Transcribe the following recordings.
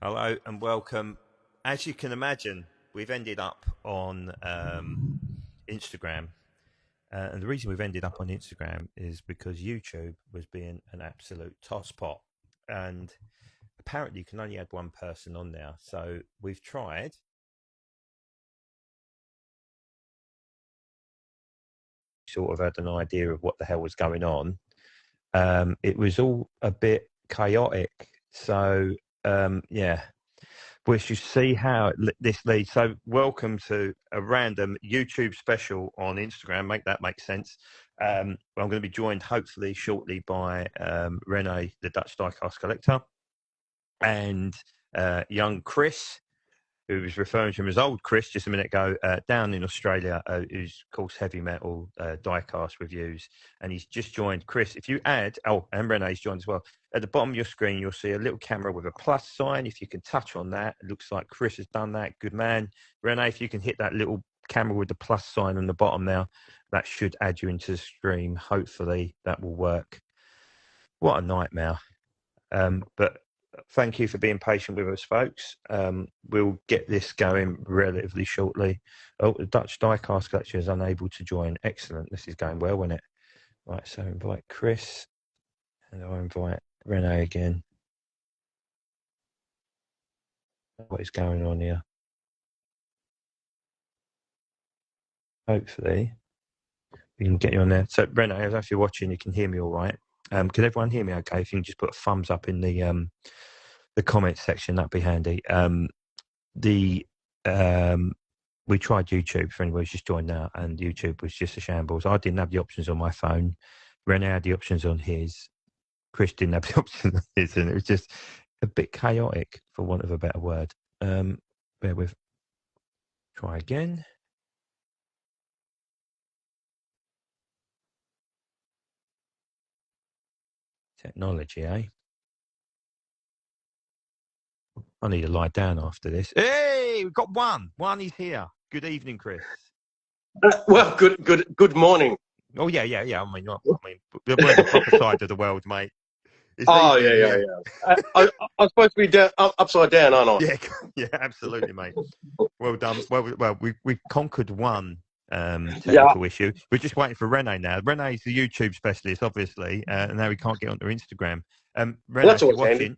Hello and welcome. As you can imagine, we've ended up on Instagram. And the reason we've ended up on Instagram is because YouTube was being an absolute tosspot. And apparently you can only add one person on there. So we've tried. Sort of had an idea of what the hell was going on. It was all a bit chaotic. So, yeah. We should see how this leads. So, welcome to a random YouTube special on Instagram. Make that make sense. I'm going to be joined, hopefully, shortly by Rene, the Dutch Diecast collector, and young Chris, who was referring to him as old Chris just a minute ago, down in Australia, who's, of course, heavy metal diecast reviews. And he's just joined. Chris, if you add, and Renee's joined as well. At the bottom of your screen, you'll see a little camera with a plus sign. If you can touch on that, it looks like Chris has done that. Good man. Renee, if you can hit that little camera with the plus sign on the bottom now, that should add you into the stream. Hopefully that will work. What a nightmare. But thank you for being patient with us, folks. We'll get this going relatively shortly. Oh, the Dutch Diecast collector is unable to join. Excellent. This is going well, isn't it? Right, so invite Chris, and I'll invite Renee again. What is going on here? Hopefully we can get you on there. So Renee, if you're watching, you can hear me all right. Can everyone hear me okay? If you can just put a thumbs up in the comments section, that'd be handy. We tried YouTube for anyone who's just joined now, and YouTube was just a shambles. I didn't have the options on my phone. Renee had the options on his. Chris didn't have the options on his, and it was just a bit chaotic, for want of a better word. Bear with. Try again. Technology, eh? I need to lie down after this. Hey, we've got one. One is here. Good evening, Chris. Well, good morning. Oh yeah. I mean, we're the proper side of the world, mate. It's yeah. I'm supposed to be upside down, aren't I? Yeah, absolutely, mate. Well done. Well, we've conquered one technical issue. We're just waiting for Renee now. Renee's the YouTube specialist, obviously, and now we can't get onto Instagram. Renee, if you're watching,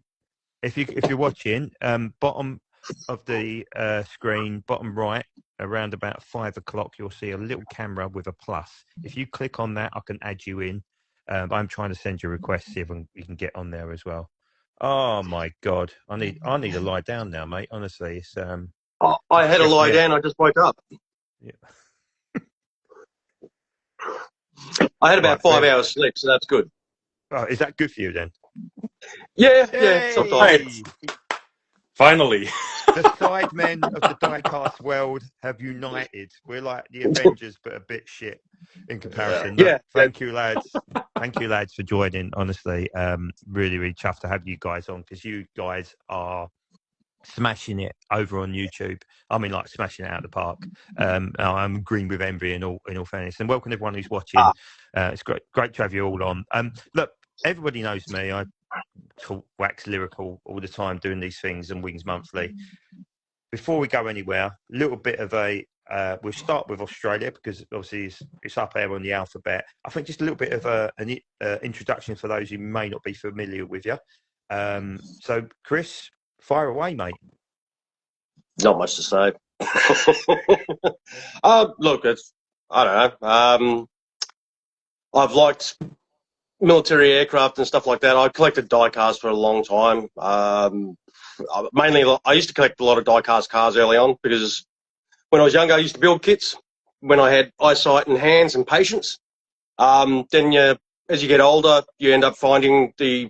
if you're watching, bottom of the screen, bottom right, around about 5 o'clock, you'll see a little camera with a plus. If you click on that, I can add you in. I'm trying to send you a request, see if you can get on there as well. Oh my God, I need to lie down now, mate. Honestly, it's I had to lie down. I just woke up. Yeah. I had about 5 hours sleep, so that's good. Oh, is that good for you then? Yeah. Sometimes. Finally. The sidemen of the diecast world have united. We're like the Avengers, but a bit shit in comparison. Yeah. Thank you, lads. Thank you, lads, for joining. Honestly, really, really chuffed to have you guys on, because you guys are smashing it over on YouTube. I mean, like smashing it out of the park. I'm agreeing with Envy in all fairness. And welcome everyone who's watching. It's great to have you all on. Look, everybody knows me. I talk wax lyrical all the time doing these things and Wings Monthly. Before we go anywhere, a little bit of we'll start with Australia, because obviously it's up there on the alphabet. I think just a little bit of an introduction for those who may not be familiar with you. So Chris, fire away, mate. Not much to say. Look, I don't know. I've liked military aircraft and stuff like that. I collected diecast for a long time. Mainly, I used to collect a lot of diecast cars early on, because when I was younger, I used to build kits when I had eyesight and hands and patience. Then as you get older, you end up finding the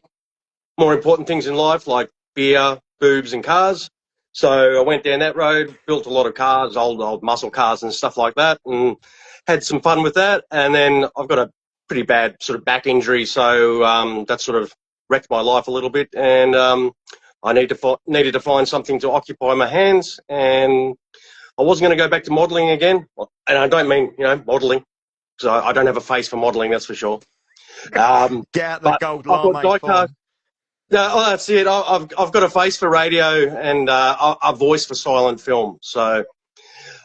more important things in life, like beer, boobs, and cars. So I went down that road, built a lot of cars, old muscle cars and stuff like that, and had some fun with that. And then I've got a pretty bad sort of back injury, so that sort of wrecked my life a little bit. And I needed to find something to occupy my hands, and I wasn't going to go back to modelling again. And I don't mean, modelling, because I don't have a face for modelling, that's for sure. Get out the gold lame. Yeah, oh, that's it. I've got a face for radio and a voice for silent film. So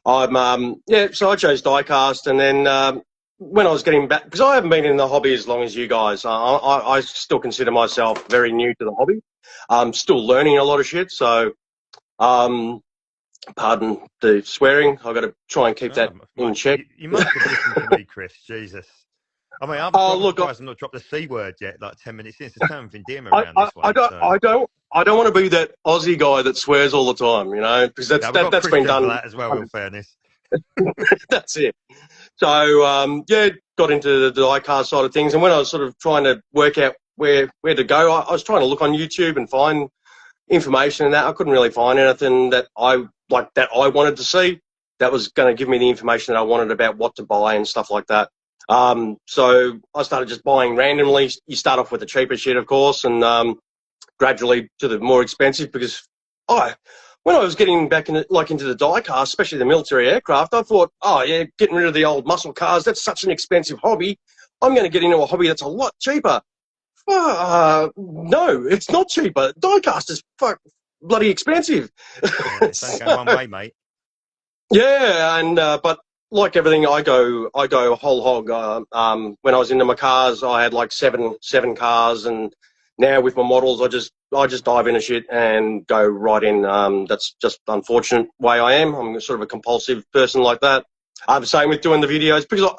so I chose Diecast, and then when I was getting back, because I haven't been in the hobby as long as you guys, I still consider myself very new to the hobby. I'm still learning a lot of shit. So pardon the swearing. I've got to try and keep that in check. You must have listened to me, Chris. Jesus. I mean, I'm surprised I've not dropped the C word yet, like 10 minutes in. It's a term of endearment around this one. I don't want to be that Aussie guy that swears all the time, you know, because that's been done for that as well, in fairness. That's it. So, got into the Diecast side of things. And when I was sort of trying to work out where to go, I was trying to look on YouTube and find information and that. I couldn't really find anything that I wanted to see that was going to give me the information that I wanted about what to buy and stuff like that. So I started just buying randomly. You start off with the cheaper shit, of course, and gradually to the more expensive, because when I was getting back into the diecast, especially the military aircraft, I thought, getting rid of the old muscle cars, that's such an expensive hobby. I'm going to get into a hobby that's a lot cheaper. No, it's not cheaper. Diecast is bloody expensive. Don't go one way, mate. Yeah, and but like everything, I go whole hog. When I was into my cars, I had like seven cars, and now with my models, I just dive into shit and go right in. That's just unfortunate way I am. I'm sort of a compulsive person like that. Same with doing the videos, because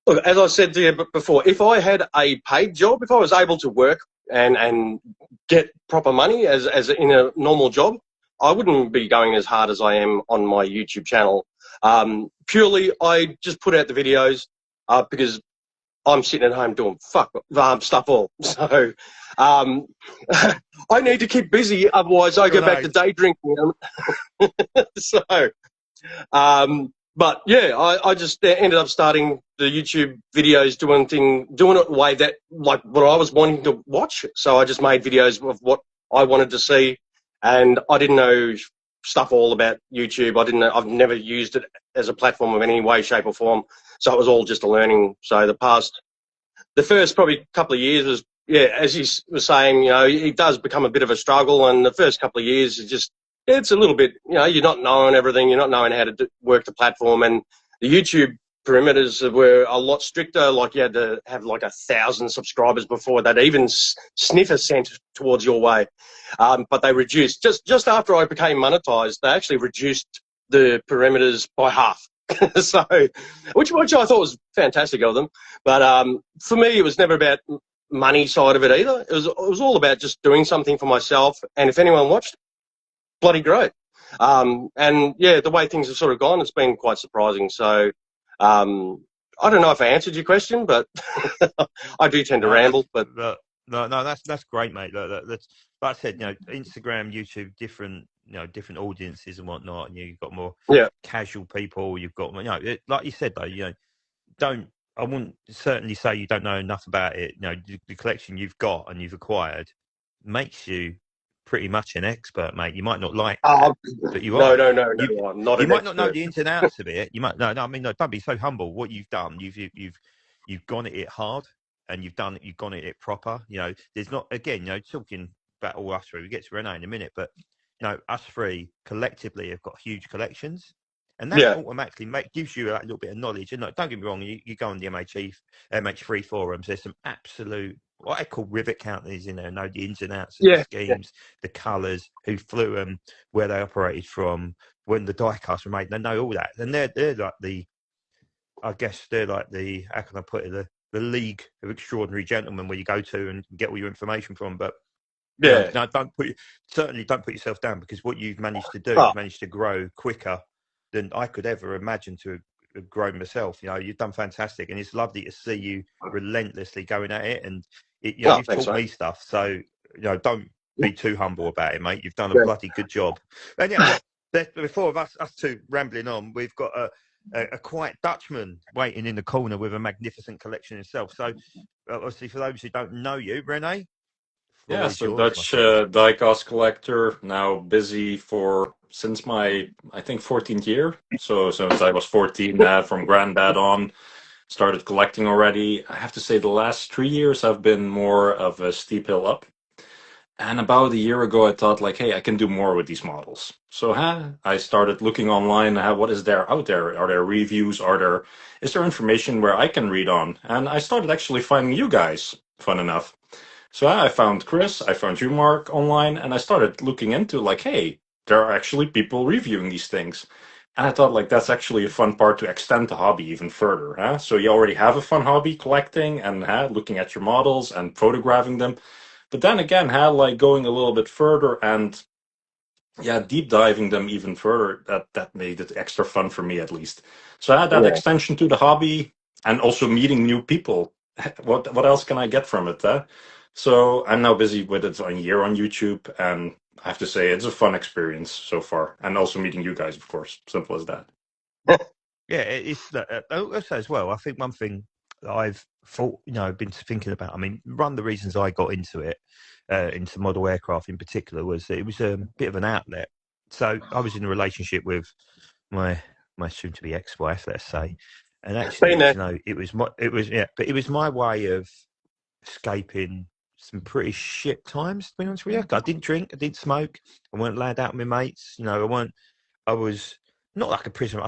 look, as I said to you before, if I had a paid job, if I was able to work and get proper money as in a normal job, I wouldn't be going as hard as I am on my YouTube channel. Purely, I just put out the videos because I'm sitting at home doing stuff all. So I need to keep busy, otherwise I go back to day drinking. So, but yeah, I just ended up starting the YouTube videos, doing it the way that, like, what I was wanting to watch. So I just made videos of what I wanted to see, and I didn't know stuff all about YouTube. I've never used it as a platform of any way, shape or form. So it was all just a learning. So the first probably couple of years was, as you were saying, you know, it does become a bit of a struggle. And the first couple of years is just, it's a little bit, you know, you're not knowing everything. You're not knowing how to work the platform. And the YouTube perimeters were a lot stricter. Like, you had to have like 1,000 subscribers before they'd even sniff a cent towards your way. But they reduced, just after I became monetized, they actually reduced the perimeters by half. So, which I thought was fantastic of them. But for me, it was never about money side of it either. It was all about just doing something for myself. And if anyone watched, bloody great. And yeah, the way things have sort of gone, it's been quite surprising. So, I don't know if I answered your question, but I do tend to ramble. But no, that's great, mate. That's, like I said, you know, Instagram, YouTube, different audiences and whatnot, and you've got more casual people. You've got, you know, like you said though, you know, I wouldn't certainly say you don't know enough about it. You know, the collection you've got and you've acquired makes you pretty much an expert, mate. You might not like that, but you are. No, I'm not. You might not know the ins and outs of it. You might I mean, no, don't be so humble. What you've done, you've gone at it hard, and you've gone at it proper. You know, there's not, again, you know, talking about all us three. We get to Renee in a minute, but you know, us three collectively have got huge collections, and that automatically gives you a little bit of knowledge. And don't get me wrong, you go on the MH3 forums. There's some absolute, what I call rivet counters in there, know the ins and outs of the schemes, the colours, who flew them, where they operated from, when the diecast were made. They know all that, and they're like the, I guess they're like the, how can I put it, the league of extraordinary gentlemen where you go to and get all your information from. But no, don't put yourself down, because what you've managed to do, you've managed to grow quicker than I could ever imagine to have grown myself. You know, you've done fantastic, and it's lovely to see you relentlessly going at it. And you know, you've taught me stuff, so you know, don't be too humble about it, mate. You've done a bloody good job. And yeah, before us two rambling on, we've got a quiet Dutchman waiting in the corner with a magnificent collection himself. So obviously, for those who don't know you, Renee. Yeah, so Dutch diecast collector, now busy since my, I think, 14th year. So since I was 14, from granddad on, started collecting already. I have to say the last 3 years I've been more of a steep hill up. And about a year ago, I thought like, hey, I can do more with these models. So I started looking online. What is there out there? Are there reviews? Is there information where I can read on? And I started actually finding you guys, fun enough. So I found Chris, I found you, Mark, online, and I started looking into like, hey, there are actually people reviewing these things. And I thought like that's actually a fun part to extend the hobby even further. So you already have a fun hobby collecting and looking at your models and photographing them. But then again, like going a little bit further and deep diving them even further, that made it extra fun for me at least. So I had that Yeah. extension to the hobby and also meeting new people. What else can I get from it? So I'm now busy with it a year on YouTube, and I have to say it's a fun experience so far. And also meeting you guys, of course. Simple as that. Yeah, it's also as well. I think one thing that I've thought, been thinking about. I mean, one of the reasons I got into it, into model aircraft in particular, was that it was a bit of an outlet. So I was in a relationship with my soon-to-be ex-wife, let's say, and actually, Been there. but it was my way of escaping some pretty shit times. To be honest with you, I didn't drink, I didn't smoke, I weren't allowed out with my mates. I was not like a prisoner.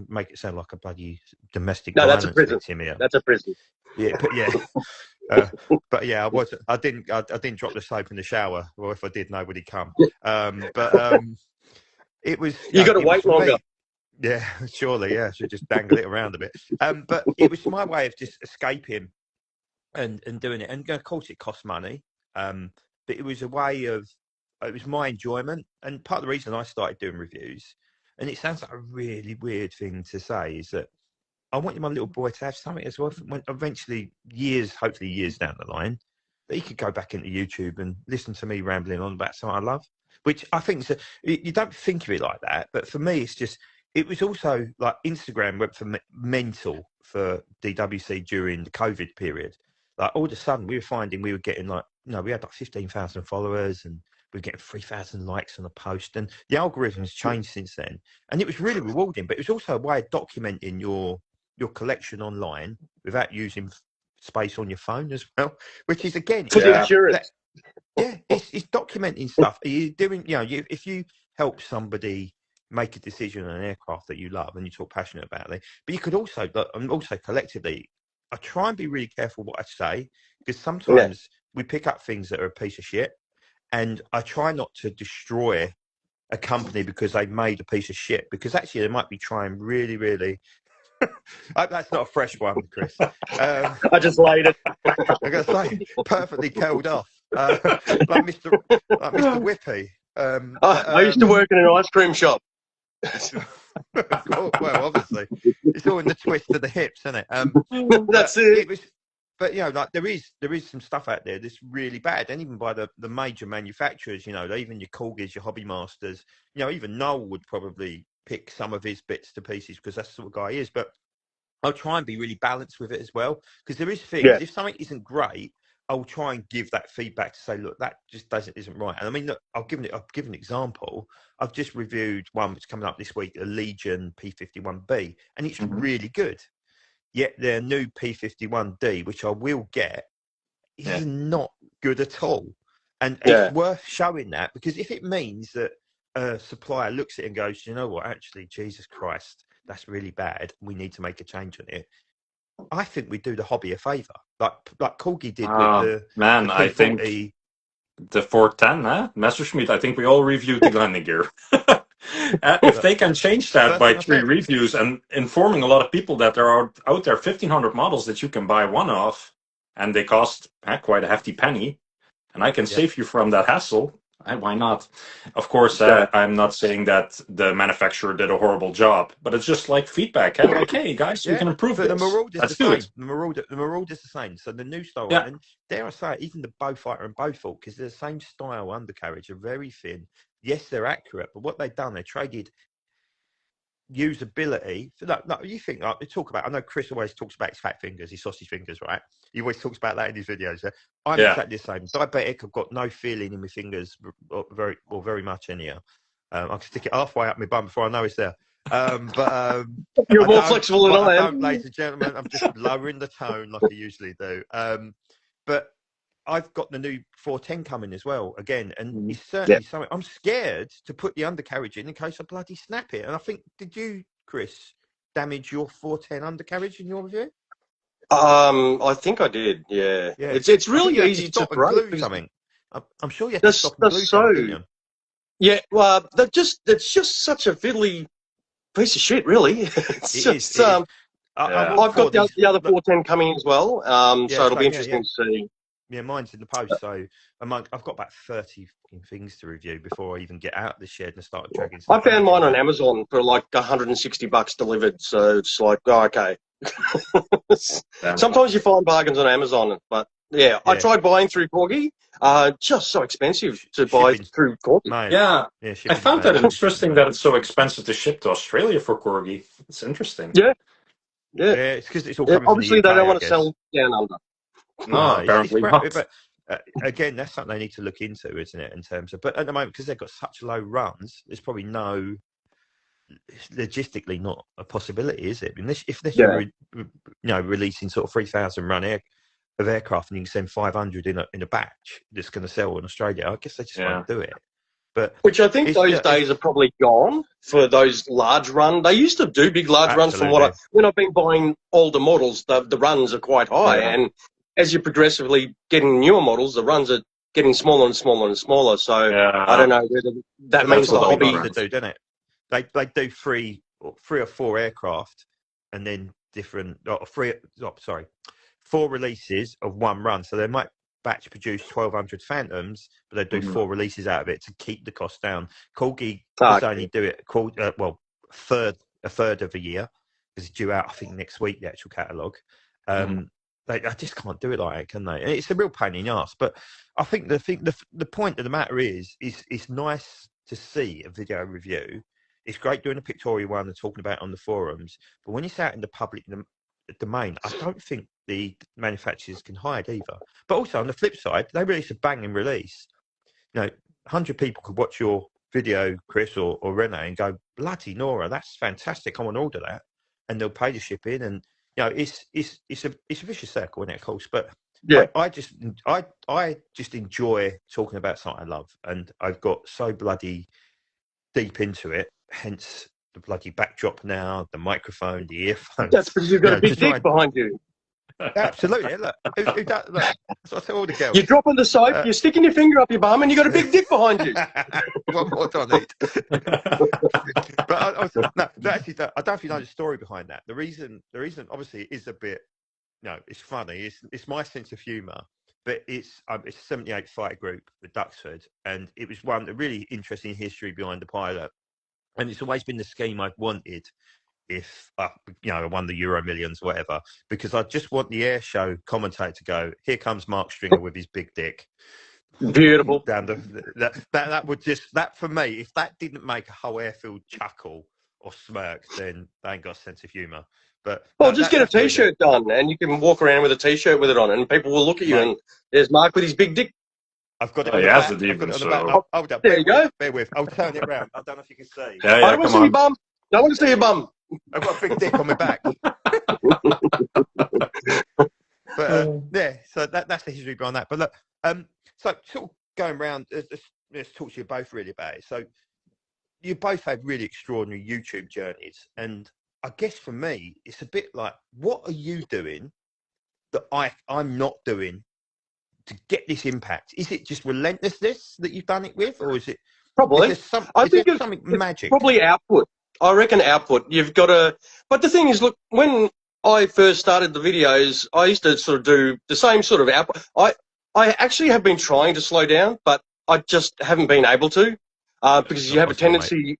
Make it sound like a bloody domestic No, that's a violence prison. victim here. That's a prison. Yeah, but yeah, I didn't drop the soap in the shower, or if I did, nobody come. It was. You got to wait longer. Yeah, surely. Yeah, should just dangle it around a bit. But it was my way of just escaping and doing it. And of course, it cost money. But it was a way of. It was my enjoyment, and part of the reason I started doing reviews. And it sounds like a really weird thing to say, is that I want my little boy to have something as well. When eventually, hopefully years down the line, that he could go back into YouTube and listen to me rambling on about something I love. Which I think you don't think of it like that, but for me, it was also like Instagram went for mental for DWC during the COVID period. Like all of a sudden, we were finding we were getting we had like 15,000 followers and we were getting 3,000 likes on a post, and the algorithms changed since then. And it was really rewarding, but it was also a way of documenting your collection online without using space on your phone as well, which is again For the insurance. It's documenting stuff. Are you doing, if you help somebody make a decision on an aircraft that you love and you talk passionate about it, but you could also, and also collectively, I try and be really careful what I say, because sometimes we pick up things that are a piece of shit, and I try not to destroy a company because they made a piece of shit, because actually they might be trying really, really. That's not a fresh one, Chris. I just laid it. I'm going to say, perfectly curled off, like Mr. Whippy. I used to work in an ice cream shop. Well, obviously, it's all in the twist of the hips, isn't it? That's it. But there is some stuff out there that's really bad, and even by the major manufacturers, even your Corgis, your Hobby Masters, even Noel would probably pick some of his bits to pieces because that's the sort of guy he is. But I'll try and be really balanced with it as well, because there is things. Yeah. If something isn't great, I'll try and give that feedback to say, look, that just isn't right. And I mean, look, I'll give an example. I've just reviewed one that's coming up this week, a Legion P51B, and it's really good. Yet their new P51D, which I will get, is not good at all. And it's worth showing that, because if it means that a supplier looks at it and goes, you know what, actually, Jesus Christ, that's really bad, we need to make a change on it, I think we do the hobby a favour, like Corgi did with the I think the 410, Messerschmitt. I think we all reviewed the landing gear. If they can change that by 3 reviews and informing a lot of people that there are out there 1,500 models that you can buy one of, and they cost quite a hefty penny, and I can save you from that hassle. Why not? Of course, I'm not saying that the manufacturer did a horrible job, but it's just like feedback. Like, hey, guys, we can improve this. The Marauder's Let's the do same. it. The Marauder's the same. So the new style, and dare I say, even the Beaufighter and Beaufort, because they're the same style undercarriage, are very thin. Yes, they're accurate, but what they've done, they traded usability. So no, you think they talk about. I know Chris always talks about his fat fingers, his sausage fingers, right? He always talks about that in his videos. I'm exactly the same. Diabetic. I've got no feeling in my fingers, very much anyhow. I can stick it halfway up my bum before I know it's there. You're more flexible than I am, ladies and gentlemen. I'm just lowering the tone like I usually do. But I've got the new 410 coming as well again, and it's certainly something. I'm scared to put the undercarriage in case I bloody snap it. And I think, did you, Chris, damage your 410 undercarriage in your review? I think I did. Yeah. It's really easy to stop and glue something. I'm sure you have to stop and glue something, didn't you? Yeah. Well, it's just such a fiddly piece of shit, really. I've got the other 410 coming as well, so it'll be interesting to see. Yeah, mine's in the post, so I've got about 30 things to review before I even get out of the shed and start dragging stuff. I found mine on Amazon for like $160 delivered, so it's like, oh, okay. Sometimes you find bargains on Amazon, but yeah, I tried buying through Corgi. Just so expensive to buy through Corgi. Yeah, I found that interesting that it's so expensive to ship to Australia for Corgi. It's interesting. Yeah. It's because it's all coming obviously from the UK, they don't want to sell down under. No, apparently not. But again, that's something they need to look into, isn't it? In terms of, but at the moment, because they've got such low runs, there's probably logistically not a possibility, is it? If they're releasing sort of 3,000 run of aircraft and you can send 500 in a batch that's going to sell in Australia, I guess they just won't do it. But which I think those days are probably gone for those large run. They used to do big large runs. From when I've been buying older models, the runs are quite high, and as you're progressively getting newer models, the runs are getting smaller and smaller and smaller. So I don't know whether that means the hobby to do, doesn't it? They do three or four aircraft, and then four releases of one run. So they might batch produce 1,200 Phantoms, but they do 4 releases out of it to keep the cost down. Corgi only do it a third of a year, because it's due out, I think, next week, the actual catalogue. They just can't do it like that, can they? And it's a real pain in the arse. But I think the point of the matter is it's nice to see a video review. It's great doing a pictorial one and talking about it on the forums. But when it's out in the public domain, I don't think the manufacturers can hide either. But also on the flip side, they release a banging release. 100 people could watch your video, Chris or Renee, and go, bloody Nora, that's fantastic. I want to order that, and they'll pay the shipping. And it's a vicious circle, isn't it, of course? But I just enjoy talking about something I love, and I've got so bloody deep into it. Hence the bloody backdrop now, the microphone, the earphones. That's because you've got a big dick behind you. Absolutely. Look, that's what I tell all the girls. You're dropping the soap, you're sticking your finger up your bum, and you got a big dick behind you. What more do I need? But I don't know if you know the story behind that. The reason obviously is a bit, it's funny. It's my sense of humour. But it's a 78 fighter group, the Duxford, and it was one really interesting history behind the pilot. And it's always been the scheme I've wanted if I won the Euro Millions, whatever, because I just want the air show commentator to go, here comes Mark Stringer with his big dick. Beautiful. Down that would just, that for me, if that didn't make a whole airfield chuckle or smirk, then they ain't got a sense of humour. But just get a T-shirt done, and you can walk around with a T-shirt with it on, and people will look at you, and there's Mark with his big dick. I've got it on the back. Hold up. There you go. Bear with. I'll turn it around. I don't know if you can see. I don't want to see your bum. Don't want to see your bum. I've got a big dick on my back. But so that's the history behind that. But look, so sort of going around, let's talk to you both really about it. So you both had really extraordinary YouTube journeys, and I guess for me, it's a bit like, what are you doing that I'm not doing to get this impact? Is it just relentlessness that you've done it with, or is it probably? I think it's something magic. Probably output. I reckon output. You've got to. But the thing is, look, when I first started the videos, I used to sort of do the same sort of output. I actually have been trying to slow down, but I just haven't been able to, because you have a tendency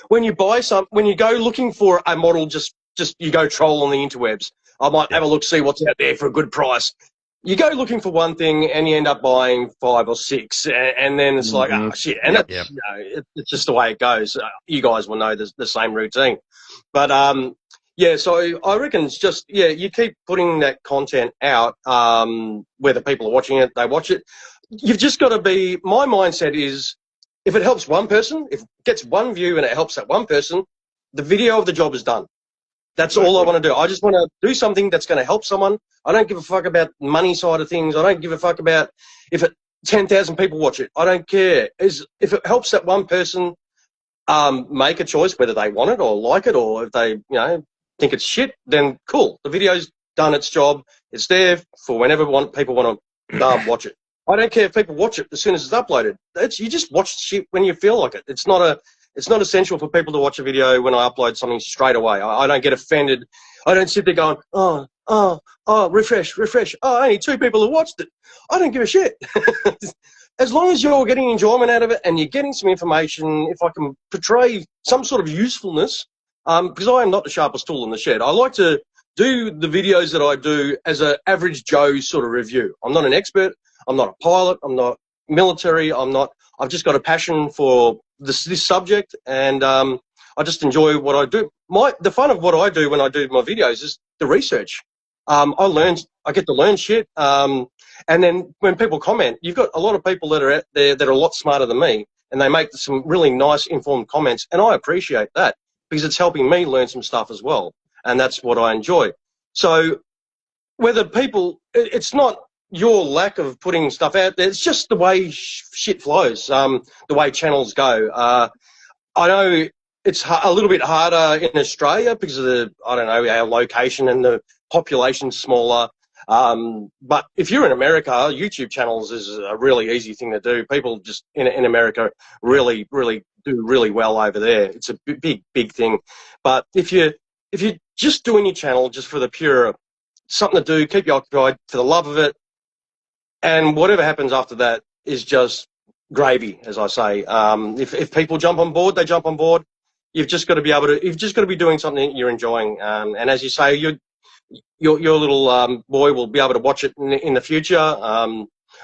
when you go looking for a model, just you go troll on the interwebs. I might have a look, see what's out there for a good price. You go looking for one thing and you end up buying 5 or 6, and then it's like, oh shit, and it's just the way it goes. You guys will know the same routine, but so I reckon it's just you keep putting that content out, whether people are watching it, they watch it. You've just got to be. My mindset is, if it helps one person, if it gets one view and it helps that one person, the video of the job is done. That's all I want to do. I just want to do something that's going to help someone. I don't give a fuck about the money side of things. I don't give a fuck about if 10,000 people watch it. I don't care. If it helps that one person make a choice, whether they want it or like it, or if they think it's shit, then cool. The video's done its job. It's there for whenever people want to watch it. I don't care if people watch it as soon as it's uploaded. You just watch shit when you feel like it. It's not essential for people to watch a video when I upload something straight away. I don't get offended. I don't sit there going, refresh. Oh, only 2 people have watched it. I don't give a shit. As long as you're getting enjoyment out of it and you're getting some information, if I can portray some sort of usefulness, because I am not the sharpest tool in the shed. I like to do the videos that I do as an average Joe sort of review. I'm not an expert. I'm not a pilot. I'm not military. I've just got a passion for this subject, and I just enjoy what I do. The fun of what I do when I do my videos is the research. I get to learn shit. And then when people comment, you've got a lot of people that are out there that are a lot smarter than me, and they make some really nice informed comments, and I appreciate that because it's helping me learn some stuff as well, and that's what I enjoy. So whether people, it's not your lack of putting stuff out there, it's just the way shit flows, the way channels go. I know it's a little bit harder in Australia because of our location and the population's smaller. But if you're in America, YouTube channels is a really easy thing to do. People just in America really, really do really well over there. It's a big thing. But if you're just doing your channel just for the pure something to do, keep you occupied for the love of it, and whatever happens after that is just gravy, as I say. If people jump on board, they jump on board. You've just got to be doing something you're enjoying. And as you say, your little boy will be able to watch it in the future.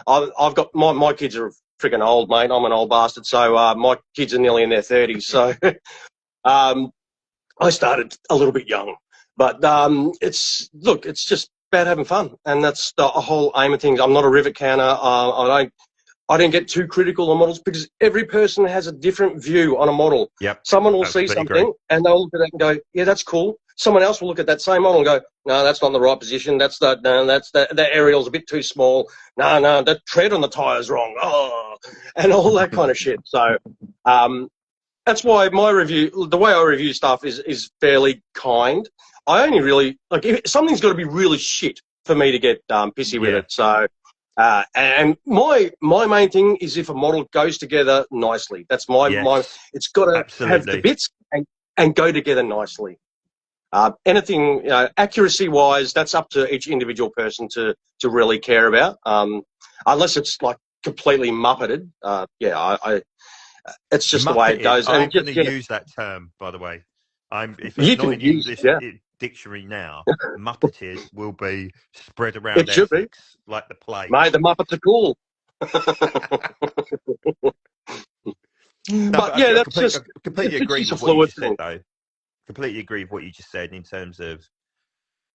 I've got my kids are freaking old, mate. I'm an old bastard, so my kids are nearly in their 30s. So I started a little bit young, but it's just about having fun, and that's the whole aim of things. I'm not a rivet counter. I don't get too critical on models because every person has a different view on a model. Yep. Someone will see something and they'll look at it and go, yeah, that's cool. Someone else will look at that same model and go, no, that's not in the right position. That aerial's a bit too small. No, that tread on the tire's wrong. Oh, and all that kind of shit. So that's why the way I review stuff is fairly kind. I only really, something's got to be really shit for me to get pissy with it. So, and my main thing is if a model goes together nicely. That's my it's got to have the bits and go together nicely. Anything accuracy-wise, that's up to each individual person to really care about. Unless it's like completely muppeted. It's just the way it goes. I'm going to use that term, by the way. If it's not in English dictionary now, Muppeteers will be spread around Essex like the plague. Mate, the Muppets are cool. I completely agree with what you just said, though. Completely agree with what you just said in terms of.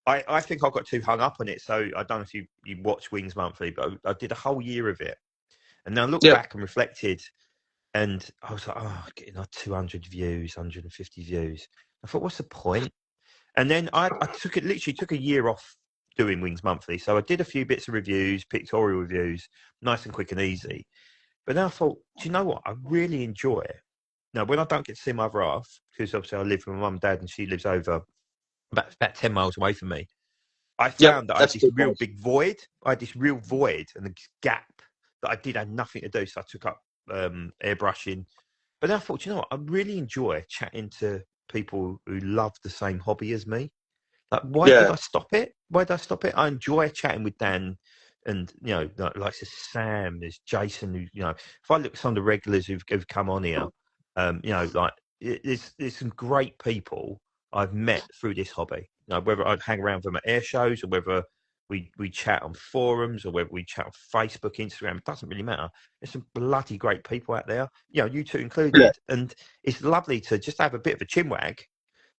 I think I got too hung up on it. So I don't know if you watch Wings Monthly, but I did a whole year of it, and then I looked back and reflected, and I was like, getting like 200 views, 150 views. I thought, what's the point? And then I literally took a year off doing Wings Monthly. So I did a few bits of reviews, pictorial reviews, nice and quick and easy. But then I thought, do you know what? I really enjoy it. Now, when I don't get to see my other half, because obviously I live with my mum and dad and she lives over about 10 miles away from me, I found that I had this real big void. I had this real void and a gap that I had nothing to do. So I took up airbrushing. But then I thought, you know what? I really enjoy chatting to people who love the same hobby as me. Like, why did I stop it? I enjoy chatting with Dan and, like Sam, there's Jason, who, if I look at some of the regulars who've come on here, there's some great people I've met through this hobby. Whether I'd hang around with them at air shows or whether we chat on forums or whether we chat on Facebook, Instagram, it doesn't really matter. There's some bloody great people out there, you two included. Yeah. And it's lovely to just have a bit of a chinwag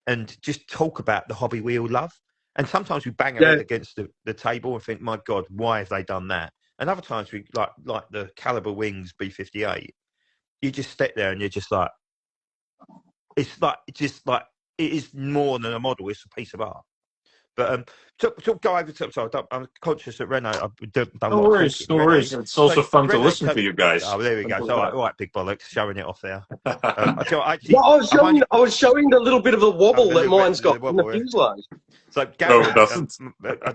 and just talk about the hobby we all love. And sometimes we bang our head against the table and think, my God, why have they done that? And other times we like the Caliber Wings B-58. You just sit there and you're just like, it's just like it is more than a model; it's a piece of art. But go over to. Sorry, I'm conscious that Rene. I don't a No lot of worries, talking. no Rene, worries. It's also fun to Rene. listen to you guys. Oh, there we go. Simple So, as all right, big bollocks, showing it off there. that. No, Actually, I was showing the little bit of the wobble that mine's got in the wobble, yeah. fuselage. So No, Gary, it doesn't.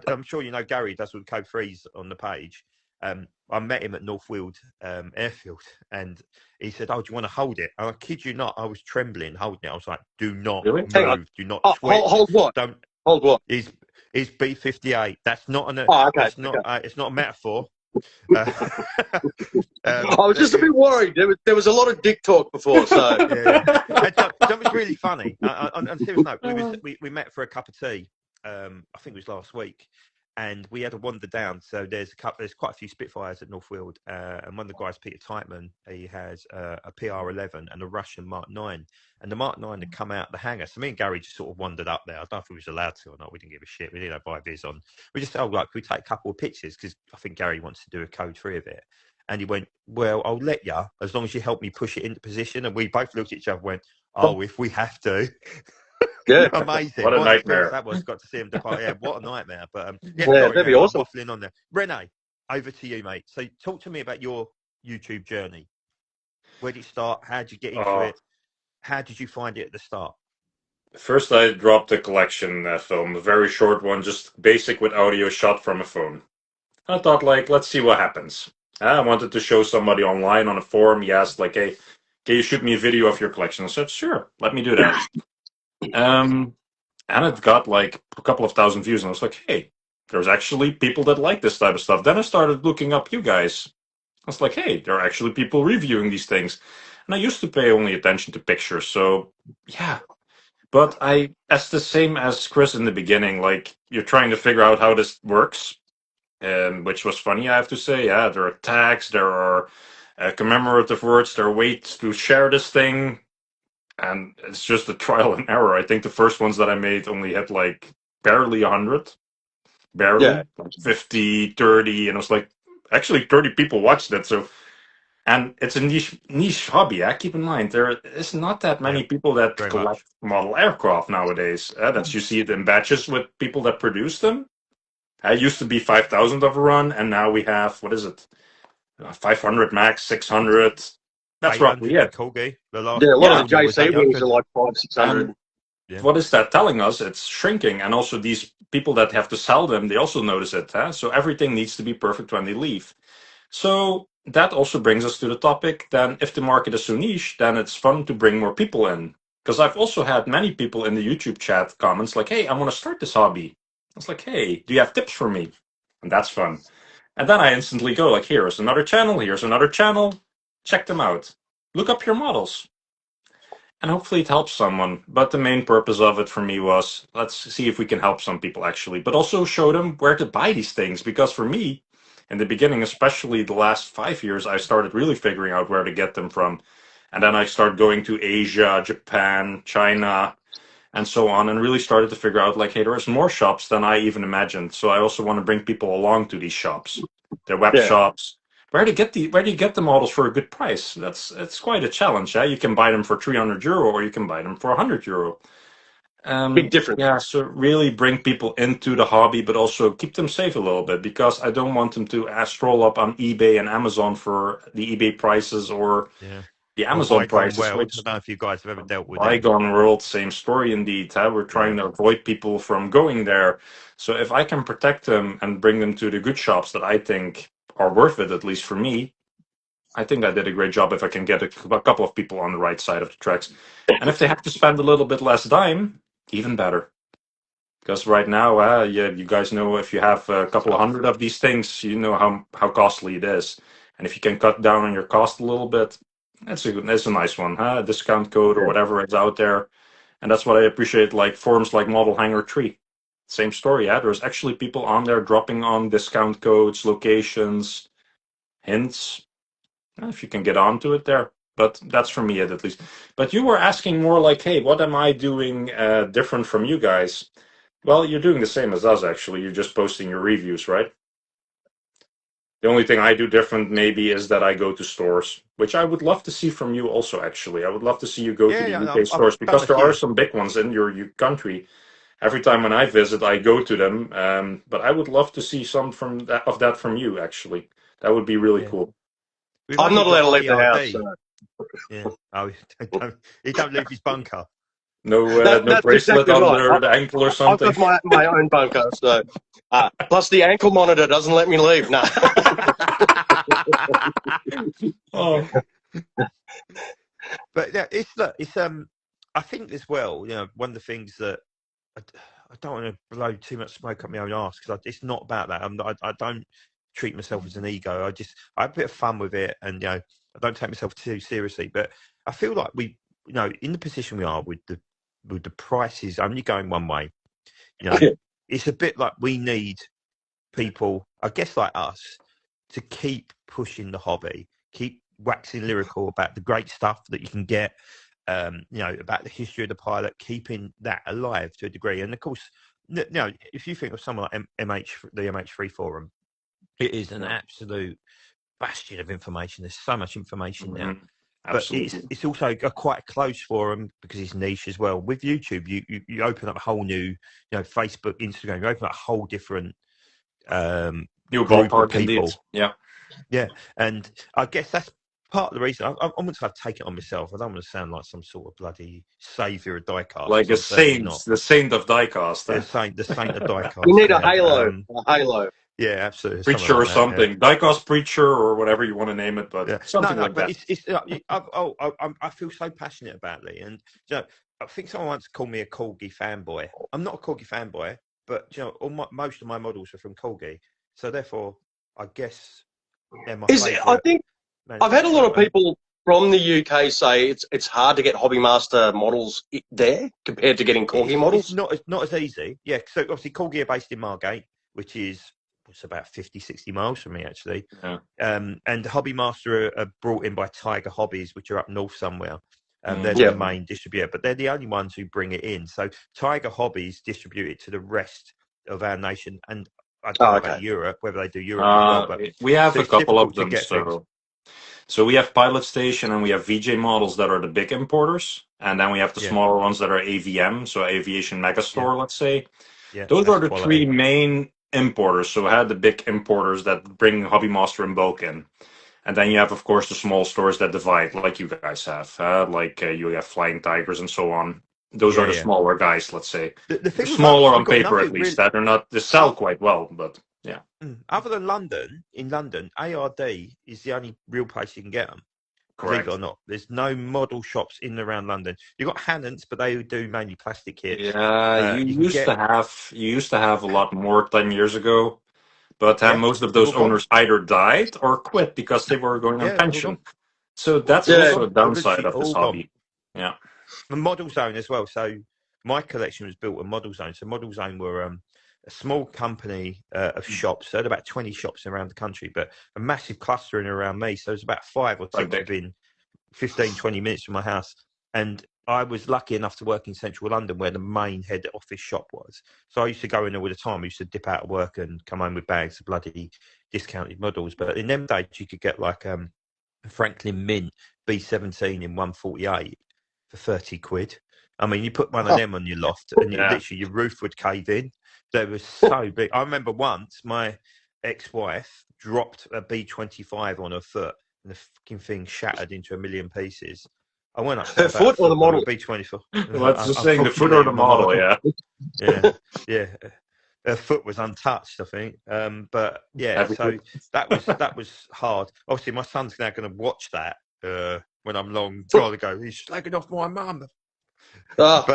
I'm sure you know Gary does with Code 3s on the page. I met him at North Weald Airfield, and he said, "Oh, do you want to hold it?" And I kid you not, I was trembling holding it. I was like, "Do not Really? Hang on. move, do not Oh, twitch, hold what? don't." Hold what? He's B-58. That's not an. Oh, okay. That's not. It's not a metaphor. I was just a bit worried. There was a lot of dick talk before, so yeah. And so it was really funny. On a serious note, we met for a cup of tea. I think it was last week, and we had a wander down. So there's quite a few Spitfires at North Weald, and one of the guys, Peter Teitman, he has a PR-11 and a Russian Mark 9, and the Mark 9 had come out the hangar. So me and Gary just sort of wandered up there. I don't know if we was allowed to or not. We didn't give a shit. We didn't have vis on. We just said, "Can we take a couple of pictures?" Because I think Gary wants to do a Code 3 of it. And he went, "Well, I'll let you, as long as you help me push it into position." And we both looked at each other and went, "Oh, if we have to." yeah. Amazing. What a nightmare That was. Got to see him depart. Yeah, what a nightmare. But Yeah, sorry, that'd be I'm awesome. waffling on there. Rene, over to you, mate. So talk to me about your YouTube journey. Where did you start? How did you get into it? How did you find it at the start? First, I dropped a collection film, a very short one, just basic with audio shot from a phone. I thought, like, let's see what happens. I wanted to show somebody online on a forum. He asked, like, hey, can you shoot me a video of your collection? I said, sure, let me do that. And it got like a couple of thousand views, and I was like, hey, there's actually people that like this type of stuff. Then I started looking up you guys. I was like, hey, there are actually people reviewing these things. And I used to pay only attention to pictures, so yeah. But that's the same as Chris in the beginning. Like, you're trying to figure out how this works, which was funny, I have to say. Yeah, there are tags, there are commemorative words, there are ways to share this thing. And it's just a trial and error. I think the first ones that I made only had like barely 100. Barely. Yeah. 50, 30. And it was like, actually 30 people watched it. So, and it's a niche hobby. Keep in mind, there is not that many people that very collect much. model aircraft nowadays. That's you see it in batches with people that produce them. It used to be 5,000 of a run, and now we have, what is it? 500 max, 600. That's roughly 800 it. Corgi. Yeah, a lot of the was JC wings 800. are like 500-600. What is that telling us? It's shrinking, and also these people that have to sell them, they also notice it. So everything needs to be perfect when they leave. So that also brings us to the topic. Then, if the market is so niche, then it's fun to bring more people in. Because I've also had many people in the YouTube chat comments like, "Hey, I want to start this hobby." I was like, "Hey, do you have tips for me?" And that's fun. And then I instantly go like, "Here's another channel. Here's another channel. Check them out. Look up your models." And hopefully it helps someone. But the main purpose of it for me was, let's see if we can help some people actually, but also show them where to buy these things. Because for me, in the beginning, especially the last 5 years, I started really figuring out where to get them from. And then I started going to Asia, Japan, China, and so on, and really started to figure out like, hey, there's more shops than I even imagined. So I also want to bring people along to these shops, their web shops. Where do you get the models for a good price? It's quite a challenge. You can buy them for €300 or you can buy them for €100. Big difference. Yeah, so really bring people into the hobby, but also keep them safe a little bit, because I don't want them to stroll up on eBay and Amazon for the eBay prices or the Amazon prices. World. I don't know if you guys have ever dealt with Bygone World, same story indeed. We're trying to avoid people from going there. So if I can protect them and bring them to the good shops that I think are worth it, at least for me, I think I did a great job if I can get a couple of people on the right side of the tracks. And if they have to spend a little bit less dime, even better. Because right now, you guys know, if you have a couple of hundred of these things, you know how costly it is. And if you can cut down on your cost a little bit, that's a nice one, huh? A discount code or whatever is out there. And that's what I appreciate, like forums like Model Hangar 3. Same story, there's actually people on there dropping on discount codes, locations, hints, if you can get onto it there. But that's for me at least. But you were asking more like, hey, what am I doing different from you guys? Well, you're doing the same as us, actually. You're just posting your reviews, right? The only thing I do different maybe is that I go to stores, which I would love to see from you also, actually. I would love to see you go to the UK stores, I've done because a there are few. some big ones in your country. Every time when I visit, I go to them. But I would love to see some of that from you, actually. That would be really cool. We've I'm only not allowed got to leave the house. ERD. So. Yeah. Oh, he don't leave his bunker. No, no That's bracelet exactly right. under the ankle or I've something. got my own bunker. So, plus the ankle monitor doesn't let me leave. No. Oh. But yeah, it's I think as well, you know, one of the things that I don't want to blow too much smoke up my own arse, because it's not about that. I don't treat myself as an ego. I have a bit of fun with it, and you know, I don't take myself too seriously. But I feel like we, you know, in the position we are with the prices only going one way, you know, it's a bit like we need people, I guess, like us, to keep pushing the hobby, keep waxing lyrical about the great stuff that you can get, you know, about the history of the pilot, keeping that alive to a degree. And of course, you know, if you think of someone like the MH3 forum, it is an absolute bastion of information. There's so much information now. Absolutely. But it's also a quite close forum because it's niche as well. With YouTube, you open up a whole new, you know, Facebook, Instagram, you open up a whole different new group of ballpark, people. indeed. Yeah, and I guess that's part of the reason I want to take it on myself. I don't want to sound like some sort of bloody savior of diecast, like a saint, the saint of diecast. The saint of diecast. You need a halo, a halo. Yeah, absolutely. Preacher or something, diecast preacher or whatever you want to name it, but something like that. I feel so passionate about it, and you know, I think someone once called me a Corgi fanboy. I'm not a Corgi fanboy, but you know, most of my models are from Corgi, so therefore, I guess they're my favorite. I think I've had a lot of people from the UK say it's hard to get Hobby Master models there compared to getting Corgi models. It's not as easy. Yeah, so obviously Corgi are based in Margate, which is about 50, 60 miles from me, actually. Yeah. And Hobby Master are brought in by Tiger Hobbies, which are up north somewhere. They're the main distributor, but they're the only ones who bring it in. So Tiger Hobbies distribute it to the rest of our nation, and I don't know about Europe, whether they do Europe as well. But we have a couple of them. So we have Pilot Station and we have VJ models that are the big importers, and then we have the smaller ones that are AVM, so Aviation Megastore, let's say. Yeah, those are the three main importers. So we had the big importers that bring Hobby Master in bulk in. And then you have, of course, the small stores that divide, like you guys have. You have Flying Tigers and so on. Those are the smaller guys, let's say. The thing smaller on paper, at least. That are not, they sell quite well, but yeah. Other than London, ARD is the only real place you can get them. Correct. Believe it or not, there's no model shops in and around London. You've got Hannants, but they do mainly plastic kits. Yeah, you used to have a lot more 10 years ago, but most of those owners either died or quit because they were going on pension. So that's also a downside of this hobby. Yeah. The Model Zone as well. So my collection was built at Model Zone. So Model Zone were a small company of shops. So they had about 20 shops around the country, but a massive clustering around me. So there's about 5 or 6 within 15, 20 minutes from my house. And I was lucky enough to work in central London where the main head office shop was. So I used to go in there all the time. I used to dip out of work and come home with bags of bloody discounted models. But in them days, you could get like a Franklin Mint B17 in 148 for 30 quid. I mean, you put one of them on your loft and literally your roof would cave in. They were so big. I remember once my ex-wife dropped a B25 on her foot and the fucking thing shattered into a million pieces. I went up to her foot or the model? B24. Well, that's just saying the foot or the model, yeah. Her foot was untouched, I think. But yeah, so that was hard. Obviously, my son's now going to watch that when I'm long gone to go. He's slagging off my mum. But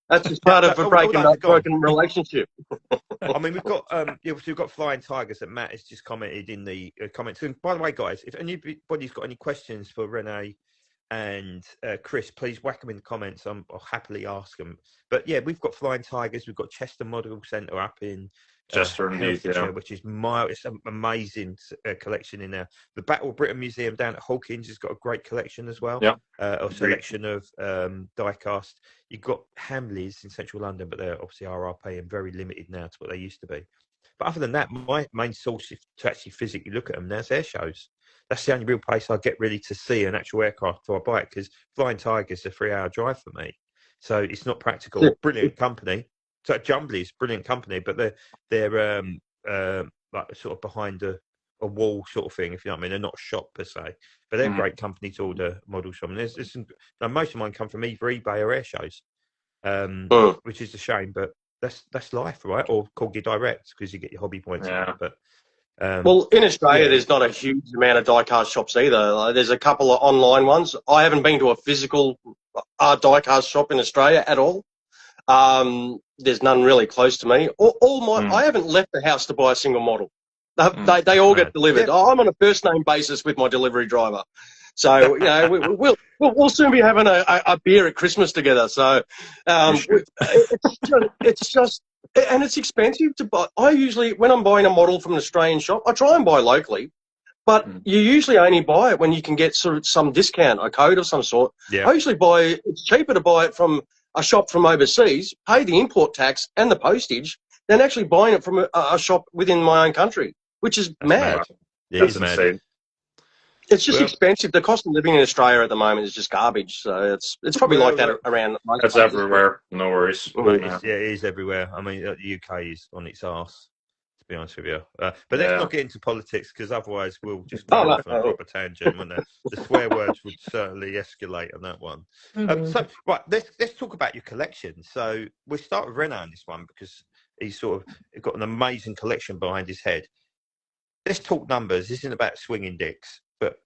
that's just part of a broken relationship. I mean, we've got Flying Tigers that Matt has just commented in the comments. And by the way, guys, if anybody's got any questions for Renee and Chris, please whack them in the comments. I'll happily ask them. But yeah, we've got Flying Tigers. We've got Chester Model Centre up in Chester, which is it's an amazing collection in there. The Battle of Britain Museum down at Hawkins has got a great collection as well. Yeah, a selection of diecast. You've got Hamleys in central London, but they're obviously RRP and very limited now to what they used to be. But other than that, my main source to actually physically look at them now is air shows. That's the only real place I get ready to see an actual aircraft before I buy it, because Flying Tiger's a 3-hour drive for me. So it's not practical. Brilliant company. So Jumbly's brilliant company, but they're like sort of behind a wall sort of thing, if you know what I mean. They're not a shop per se, but they're a great company to order models from. And there's some, most of mine come from either eBay or air shows, which is a shame, but that's life, right? Or Corgi Direct, because you get your hobby points. Yeah. But well, in Australia, there's not a huge amount of diecast shops either. Like, there's a couple of online ones. I haven't been to a physical diecast shop in Australia at all. There's none really close to me. I haven't left the house to buy a single model. They all get delivered. Yeah. I'm on a first name basis with my delivery driver. So, you know, we'll soon be having a beer at Christmas together. So, it's just, and it's expensive to buy. I usually, when I'm buying a model from an Australian shop, I try and buy locally, but you usually only buy it when you can get sort of some discount, a code of some sort. Yeah. I usually it's cheaper to buy it from a shop from overseas, pay the import tax and the postage, than actually buying it from a shop within my own country, which is mad. Yeah, it's insane. It's just expensive. The cost of living in Australia at the moment is just garbage. So it's probably like that around. It's everywhere. No worries. It is everywhere. I mean, the UK is on its arse, to be honest with you. But let's not get into politics, because otherwise we'll just go off on a proper tangent. When the swear words would certainly escalate on that one. So, right, let's talk about your collection. So we'll start with Renault on this one, because he's sort of got an amazing collection behind his head. Let's talk numbers. This isn't about swinging dicks, but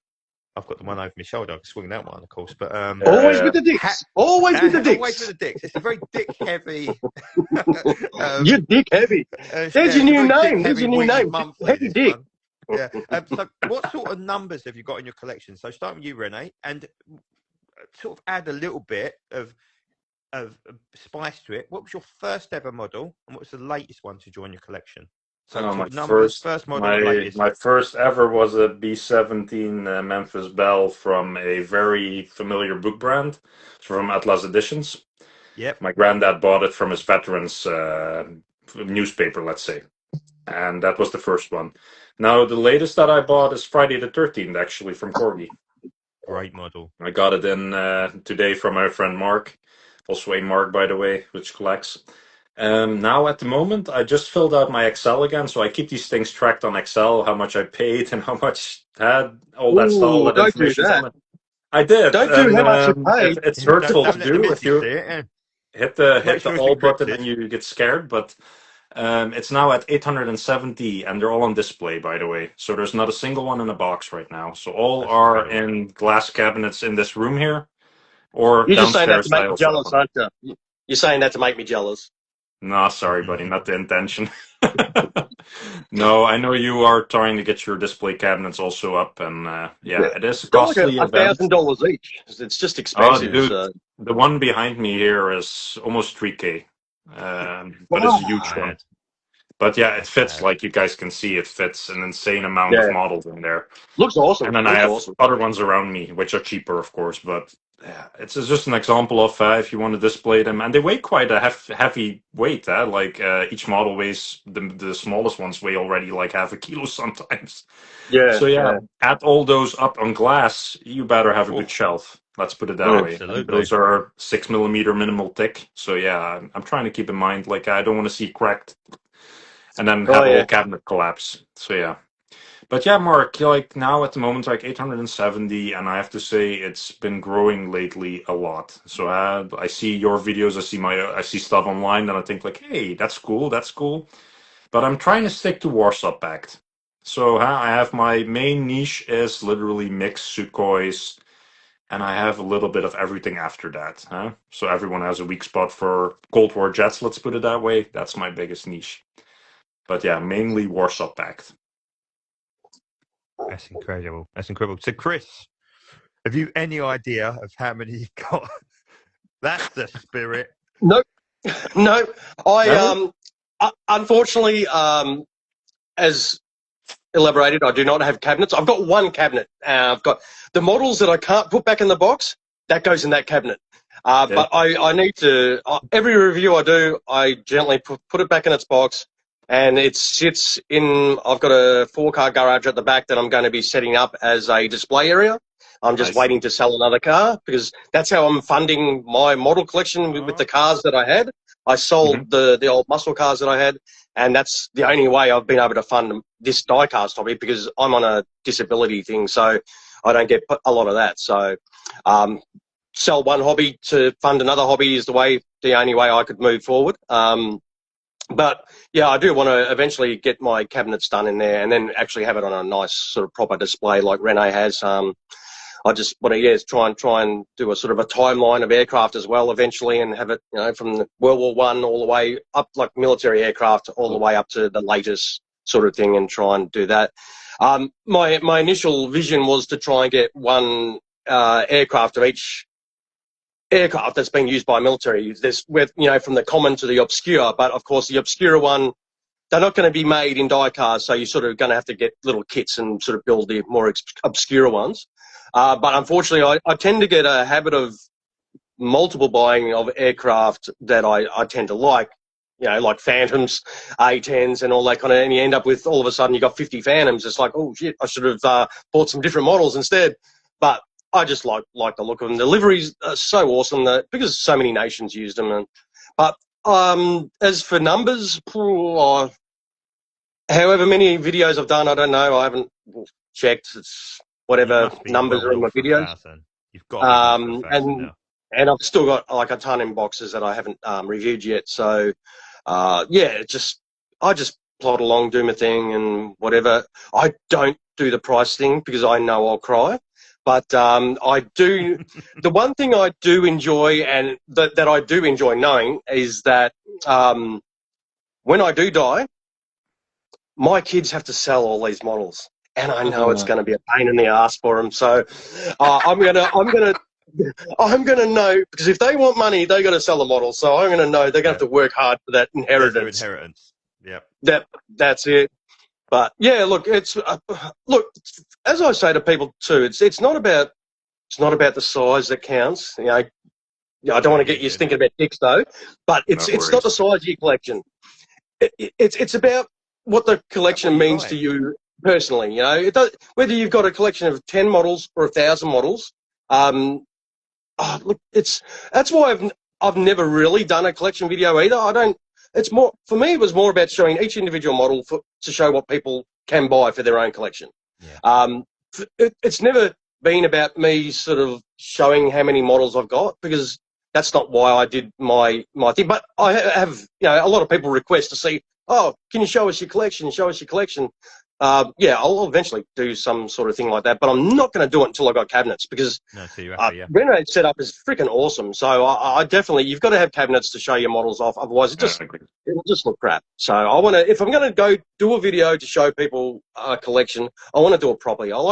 I've got the one over my shoulder. I can swing that one, of course. But always with the dicks. Always with the dicks. Always with the dicks. It's a very dick-heavy. You're dick-heavy. There's your new name. There's your new name. Heavy dick. Yeah. So, what sort of numbers have you got in your collection? So, starting with you, Renee, and sort of add a little bit of spice to it. What was your first ever model, and what was the latest one to join your collection? So my first model. My first ever was a B-17 Memphis Belle from a very familiar book brand, from Atlas Editions. Yep. My granddad bought it from his veterans newspaper, let's say, and that was the first one. Now the latest that I bought is Friday the 13th, actually, from Corgi. Great model. I got it in today from my friend Mark, also a Mark, by the way, which collects. Now at the moment, I just filled out my Excel again, so I keep these things tracked on Excel, how much I paid and how much had all that stuff. All that information on it. I did. Don't do how much you paid. It's hurtful to do if you hit the all button and you get scared, but it's now at 870, and they're all on display, by the way. So there's not a single one in a box right now. So all are in glass cabinets in this room here, or you're just saying that downstairs. to make me jealous, aren't you? You're saying that to make me jealous. No, sorry, buddy, not the intention. No, I know you are trying to get your display cabinets also up, and it is costly. Like $1,000 each. It's just expensive. Oh, dude, the one behind me here is almost 3K, but it's a huge one. But yeah, it fits, like you guys can see, it fits an insane amount of models in there. Looks awesome. And then I have other ones around me, which are cheaper, of course, but it's just an example of if you want to display them. And they weigh quite a heavy weight. Like each model weighs, the smallest ones weigh already like half a kilo sometimes. Yeah. So add all those up on glass, you better have a good shelf. Let's put it that way. Absolutely. Those are 6mm minimal thick. So I'm trying to keep in mind, like, I don't want to see cracked and then have a whole cabinet collapse. So but Mark, like now at the moment, like 870, and I have to say it's been growing lately a lot. So I see your videos, I see stuff online, and I think like, hey, that's cool. But I'm trying to stick to Warsaw Pact. So I have my main niche is literally mixed Sukhois, and I have a little bit of everything after that. So everyone has a weak spot for Cold War jets, let's put it that way. That's my biggest niche. But mainly Warsaw Pact. That's incredible. So, Chris, have you any idea of how many you've got? That's the spirit. No. I unfortunately, as elaborated, I do not have cabinets. I've got one cabinet. I've got the models that I can't put back in the box. That goes in that cabinet. But I need to. Every review I do, I gently put it back in its box. and it sits in. I've got a 4-car garage at the back that I'm going to be setting up as a display area. I'm just waiting to sell another car because that's how I'm funding my model collection with the cars that I had. I sold the old muscle cars that I had, and that's the only way I've been able to fund this diecast hobby because I'm on a disability thing, so I don't get a lot of that. So sell one hobby to fund another hobby is the only way I could move forward. But yeah, I do want to eventually get my cabinets done in there and then actually have it on a nice sort of proper display like Rene has. I just want to try and do a sort of a timeline of aircraft as well eventually, and have it, you know, from the World War I all the way up, like military aircraft, all the way up to the latest sort of thing, and try and do that. My initial vision was to try and get one aircraft of each aircraft that's being used by military. There's, you know, from the common to the obscure, but of course the obscure one, they're not going to be made in die-cast, so you're sort of going to have to get little kits and sort of build the more obscure ones. But unfortunately, I tend to get a habit of multiple buying of aircraft that I tend to like, you know, like Phantoms, A-10s and all that kind of, and you end up with, all of a sudden, you got 50 Phantoms. It's like, oh, shit, I should have bought some different models instead. But I just like the look of them. The liveries are so awesome that, because so many nations used them. But as for numbers, however many videos I've done, I don't know. I haven't checked. It's whatever numbers are in my videos. You've got and I've still got like a ton in boxes that I haven't reviewed yet. So yeah, I just plod along, do my thing, and whatever. I don't do the price thing because I know I'll cry. But I do. The one thing I do enjoy, and that I do enjoy knowing, is that when I do die, my kids have to sell all these models, and I know it's going to be a pain in the ass for them. So I'm gonna know, because if they want money, they got to sell the models. So I'm gonna know they're gonna have to work hard for that inheritance. Yeah. That's it. But yeah, look, it's look, as I say to people too, it's not about the size that counts. You know, I don't want to get you thinking about dicks though, but it's not the size of your collection. It's about what the collection means to you personally. You know, whether you've got a collection of 10 models or 1,000 models. Look, that's why I've never really done a collection video either. It's more, for me, it was more about showing each individual model to show what people can buy for their own collection. Yeah. It's never been about me sort of showing how many models I've got, because that's not why I did my thing. But I have, you know, a lot of people request to see, oh, can you show us your collection? Show us your collection. Yeah, I'll eventually do some sort of thing like that, but I'm not going to do it until I got cabinets, because Rene's setup is freaking awesome. So I definitely, you've got to have cabinets to show your models off, otherwise it'll just look crap. So I want to, if I'm going to go do a video to show people a collection, I want to do it properly. I'm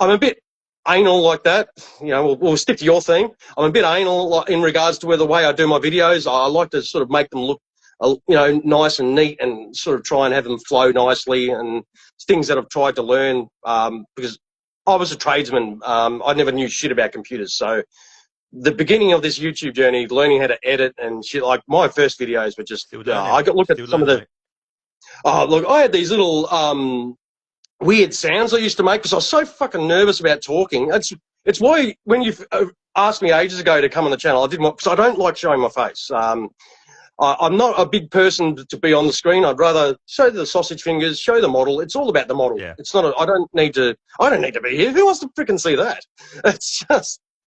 a bit anal like that. You know, we'll stick to your thing. I'm a bit anal in regards to the way I do my videos. I like to sort of make them look, you know, nice and neat, and sort of try and have them flow nicely, and things that I've tried to learn, because I was a tradesman. I never knew shit about computers. So the beginning of this YouTube journey, learning how to edit and shit, like my first videos were just, I got looked at some of the, look, I had these little weird sounds I used to make because I was so fucking nervous about talking. It's why when you asked me ages ago to come on the channel, I didn't want, because I don't like showing my face. I'm not a big person to be on the screen. I'd rather show the sausage fingers, show the model. It's all about the model. Yeah. It's not. I don't need to be here. Who wants to freaking see that?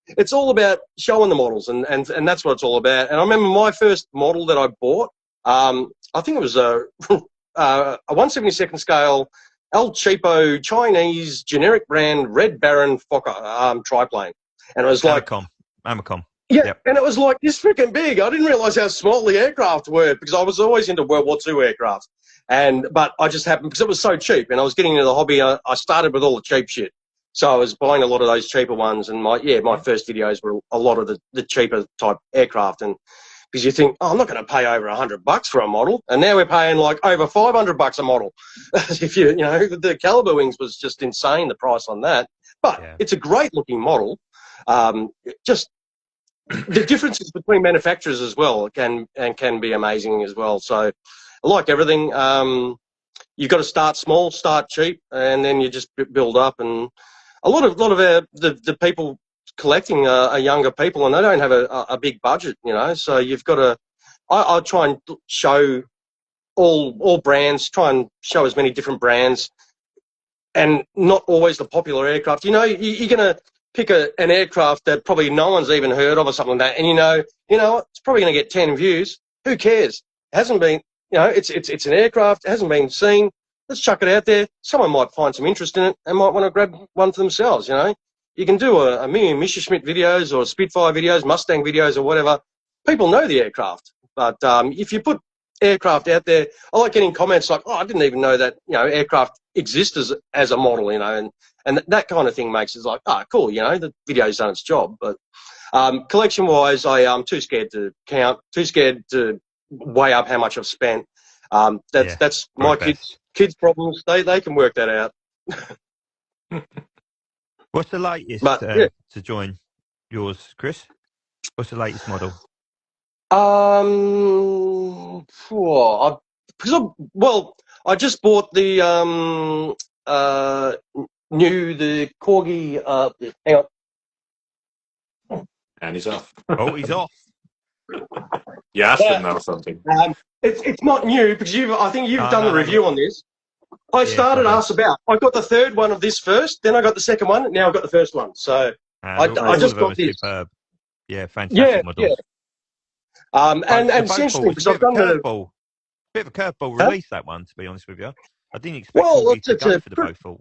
It's all about showing the models, and that's what it's all about. And I remember my first model that I bought. I think it was a 1/72nd scale El Cheapo Chinese generic brand Red Baron Fokker triplane, and it was like Amacom. Yeah, yep. And it was like this freaking big. I didn't realise how small the aircraft were, because I was always into World War II aircraft. But I just happened, because it was so cheap, and I was getting into the hobby. I started with all the cheap shit. So I was buying a lot of those cheaper ones, and my first videos were a lot of the cheaper type aircraft. And because you think, oh, I'm not going to pay over $100 for a model, and now we're paying like over $500 a model. If you know, the Caliber wings was just insane, the price on that. But it's a great looking model. Just the differences between manufacturers as well can be amazing as well. So like everything, you've got to start small, start cheap, and then you just build up. And a lot of the people collecting are younger people, and they don't have a big budget, you know. So you've got to. I try and show all brands, try and show as many different brands, and not always the popular aircraft. You know, you're going to pick an aircraft that probably no one's even heard of or something like that, and you know what? It's probably going to get 10 views. Who cares? It hasn't been, you know, it's an aircraft. It hasn't been seen. Let's chuck it out there. Someone might find some interest in it and might want to grab one for themselves, you know. You can do a million Messerschmitt videos or Spitfire videos, Mustang videos or whatever. People know the aircraft. But if you put aircraft out there, I like getting comments like, oh, I didn't even know that, you know, aircraft exists as a model, you know, and that kind of thing makes it like, oh, cool, you know, the video's done its job. But collection-wise, I'm too scared to count, too scared to weigh up how much I've spent. That's my kids' problems. They can work that out. What's the latest to join yours, Chris? What's the latest model? I just bought the the Corgi. Hang on. And he's off. Oh, he's off. You asked him now something. It's not new because I think you've done the review on this. I started ask about. I got the third one of this first, then I got the second one, now I've got the first one. So I just got this. Superb. Yeah, fantastic models. Yeah. And it's interesting because I've done bit of a curveball release, that one, to be honest with you. I didn't expect you to go for the Beaufort.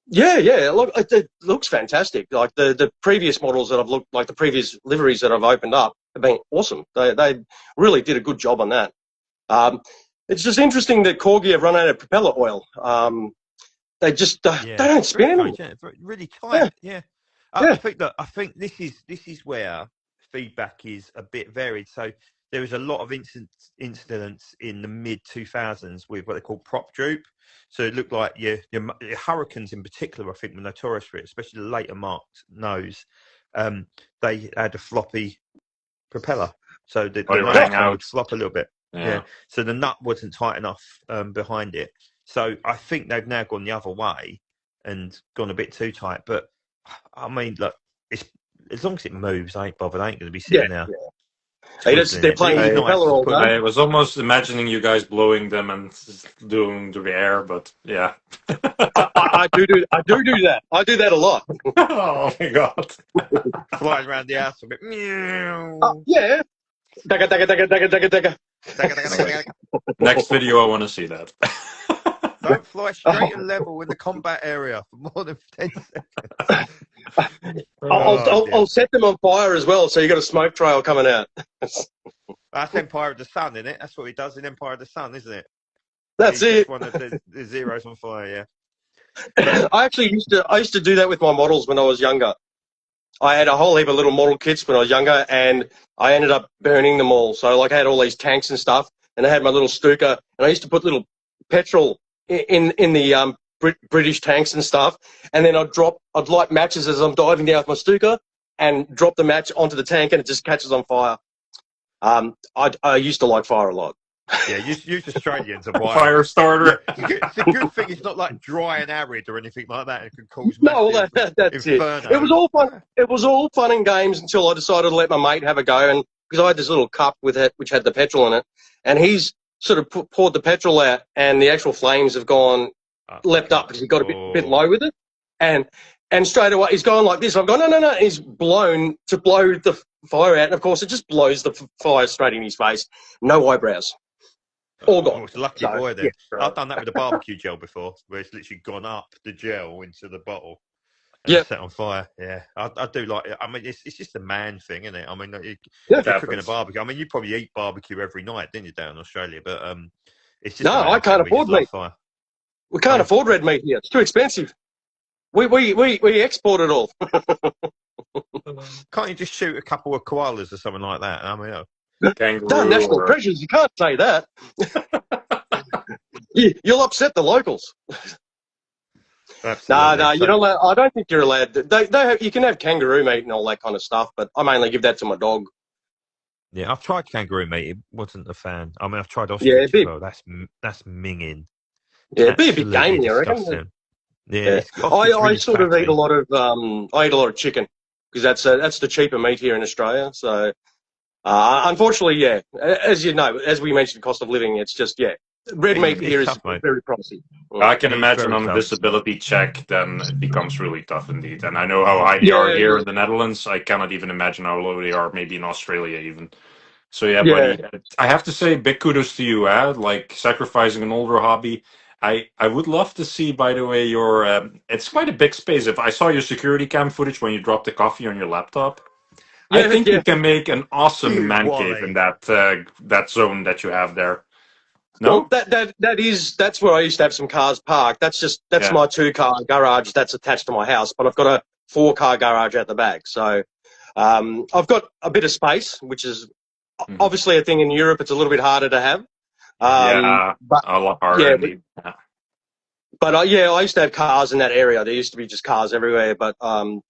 Yeah. Look, it looks fantastic. Like the previous models that I've looked, like the previous liveries that I've opened up, have been awesome. They really did a good job on that. It's just interesting that Corgi have run out of propeller oil. They just they don't spin anymore. Really tight. Yeah. I think this is where feedback is a bit varied. So there was a lot of incidents in the mid 2000s with what they call prop droop. So it looked like your Hurricanes in particular, I think, were notorious for it, especially the later marked nose. They had a floppy propeller, so the nut would flop a little bit. Yeah. So the nut wasn't tight enough behind it. So I think they've now gone the other way and gone a bit too tight. But I mean, look, it's as long as it moves, I ain't bothered. I ain't going to be sitting there. They're playing the propeller all day. I was almost imagining you guys blowing them and doing the air, but yeah. I do that. I do that a lot. Oh my god! Flying around the house a bit. Yeah. Dagga. Next video, I want to see that. Don't fly straight and level in the combat area for more than 10 seconds. I'll set them on fire as well, so you got a smoke trail coming out. That's Empire of the Sun, isn't it? That's what he does in Empire of the Sun, isn't it? That's it. One of the zeros on fire, yeah. I used to do that with my models when I was younger. I had a whole heap of little model kits when I was younger, and I ended up burning them all. So, like, I had all these tanks and stuff, and I had my little Stuka, and I used to put little petrol in the British tanks and stuff, and then I'd light matches as I'm diving down with my Stuka, and drop the match onto the tank, and it just catches on fire. I used to light fire a lot. Yeah, use Australians a fire starter. It's a good thing it's not like dry and arid or anything like that. It could cause that's inferno. It was all fun. It was all fun and games until I decided to let my mate have a go, and because I had this little cup with it which had the petrol in it, and he's sort of poured the petrol out, and the actual flames have gone leapt up because he got a bit low with it, and straight away he's gone like this. I've gone no. And he's blown to blow the fire out, and of course it just blows the fire straight in his face. No eyebrows. All gone. It's a lucky boy then. Yeah. I've done that with the barbecue gel before, where it's literally gone up the gel into the bottle and set on fire. Yeah, I do like it. I mean, it's just a man thing, isn't it? I mean, you're cooking a barbecue. I mean, you probably eat barbecue every night, didn't you, down in Australia? But it's just I can't afford meat. We can't afford red meat here. It's too expensive. We export it all. Can't you just shoot a couple of koalas or something like that? I mean, Darn national treasures, you can't say that. You'll upset the locals. No, you're not allowed. I don't think you're allowed. You can have kangaroo meat and all that kind of stuff, but I mainly give that to my dog. Yeah, I've tried kangaroo meat. It wasn't a fan. I mean, I've tried Yeah, ostrich as well. That's minging. it'd be a bit Absolutely gamey, I reckon. disgusting. Yeah, Yeah, ostrich I really sort of eat a fatty. lot of I eat a lot of chicken because that's the cheaper meat here in Australia. So unfortunately, yeah, as you know, as we mentioned, cost of living, it's just red meat It's here is tough, mate. very pricey. I can It is imagine very on a tough. disability check, then it becomes really tough indeed. And I know how high they are Yeah, here yeah, in the Netherlands. I cannot even imagine how low they are, maybe in Australia even. So yeah, yeah. buddy, I have to say big kudos to you, like sacrificing an older hobby. I would love to see, by the way, your it's quite a big space. If I saw your security cam footage when you dropped the coffee on your laptop, I Yeah, think you yeah. can make an awesome Huge man cave in Wally. that zone that you have there. Well, No? that's where I used to have some cars parked. That's Yeah. my 2-car garage that's attached to my house, but I've got a 4-car garage at the back. So I've got a bit of space, which is Mhm. obviously a thing in Europe. It's a little bit harder to have. Yeah. Yeah, But a lot harder yeah, indeed. Yeah. but yeah, I used to have cars in that area. There used to be just cars everywhere. But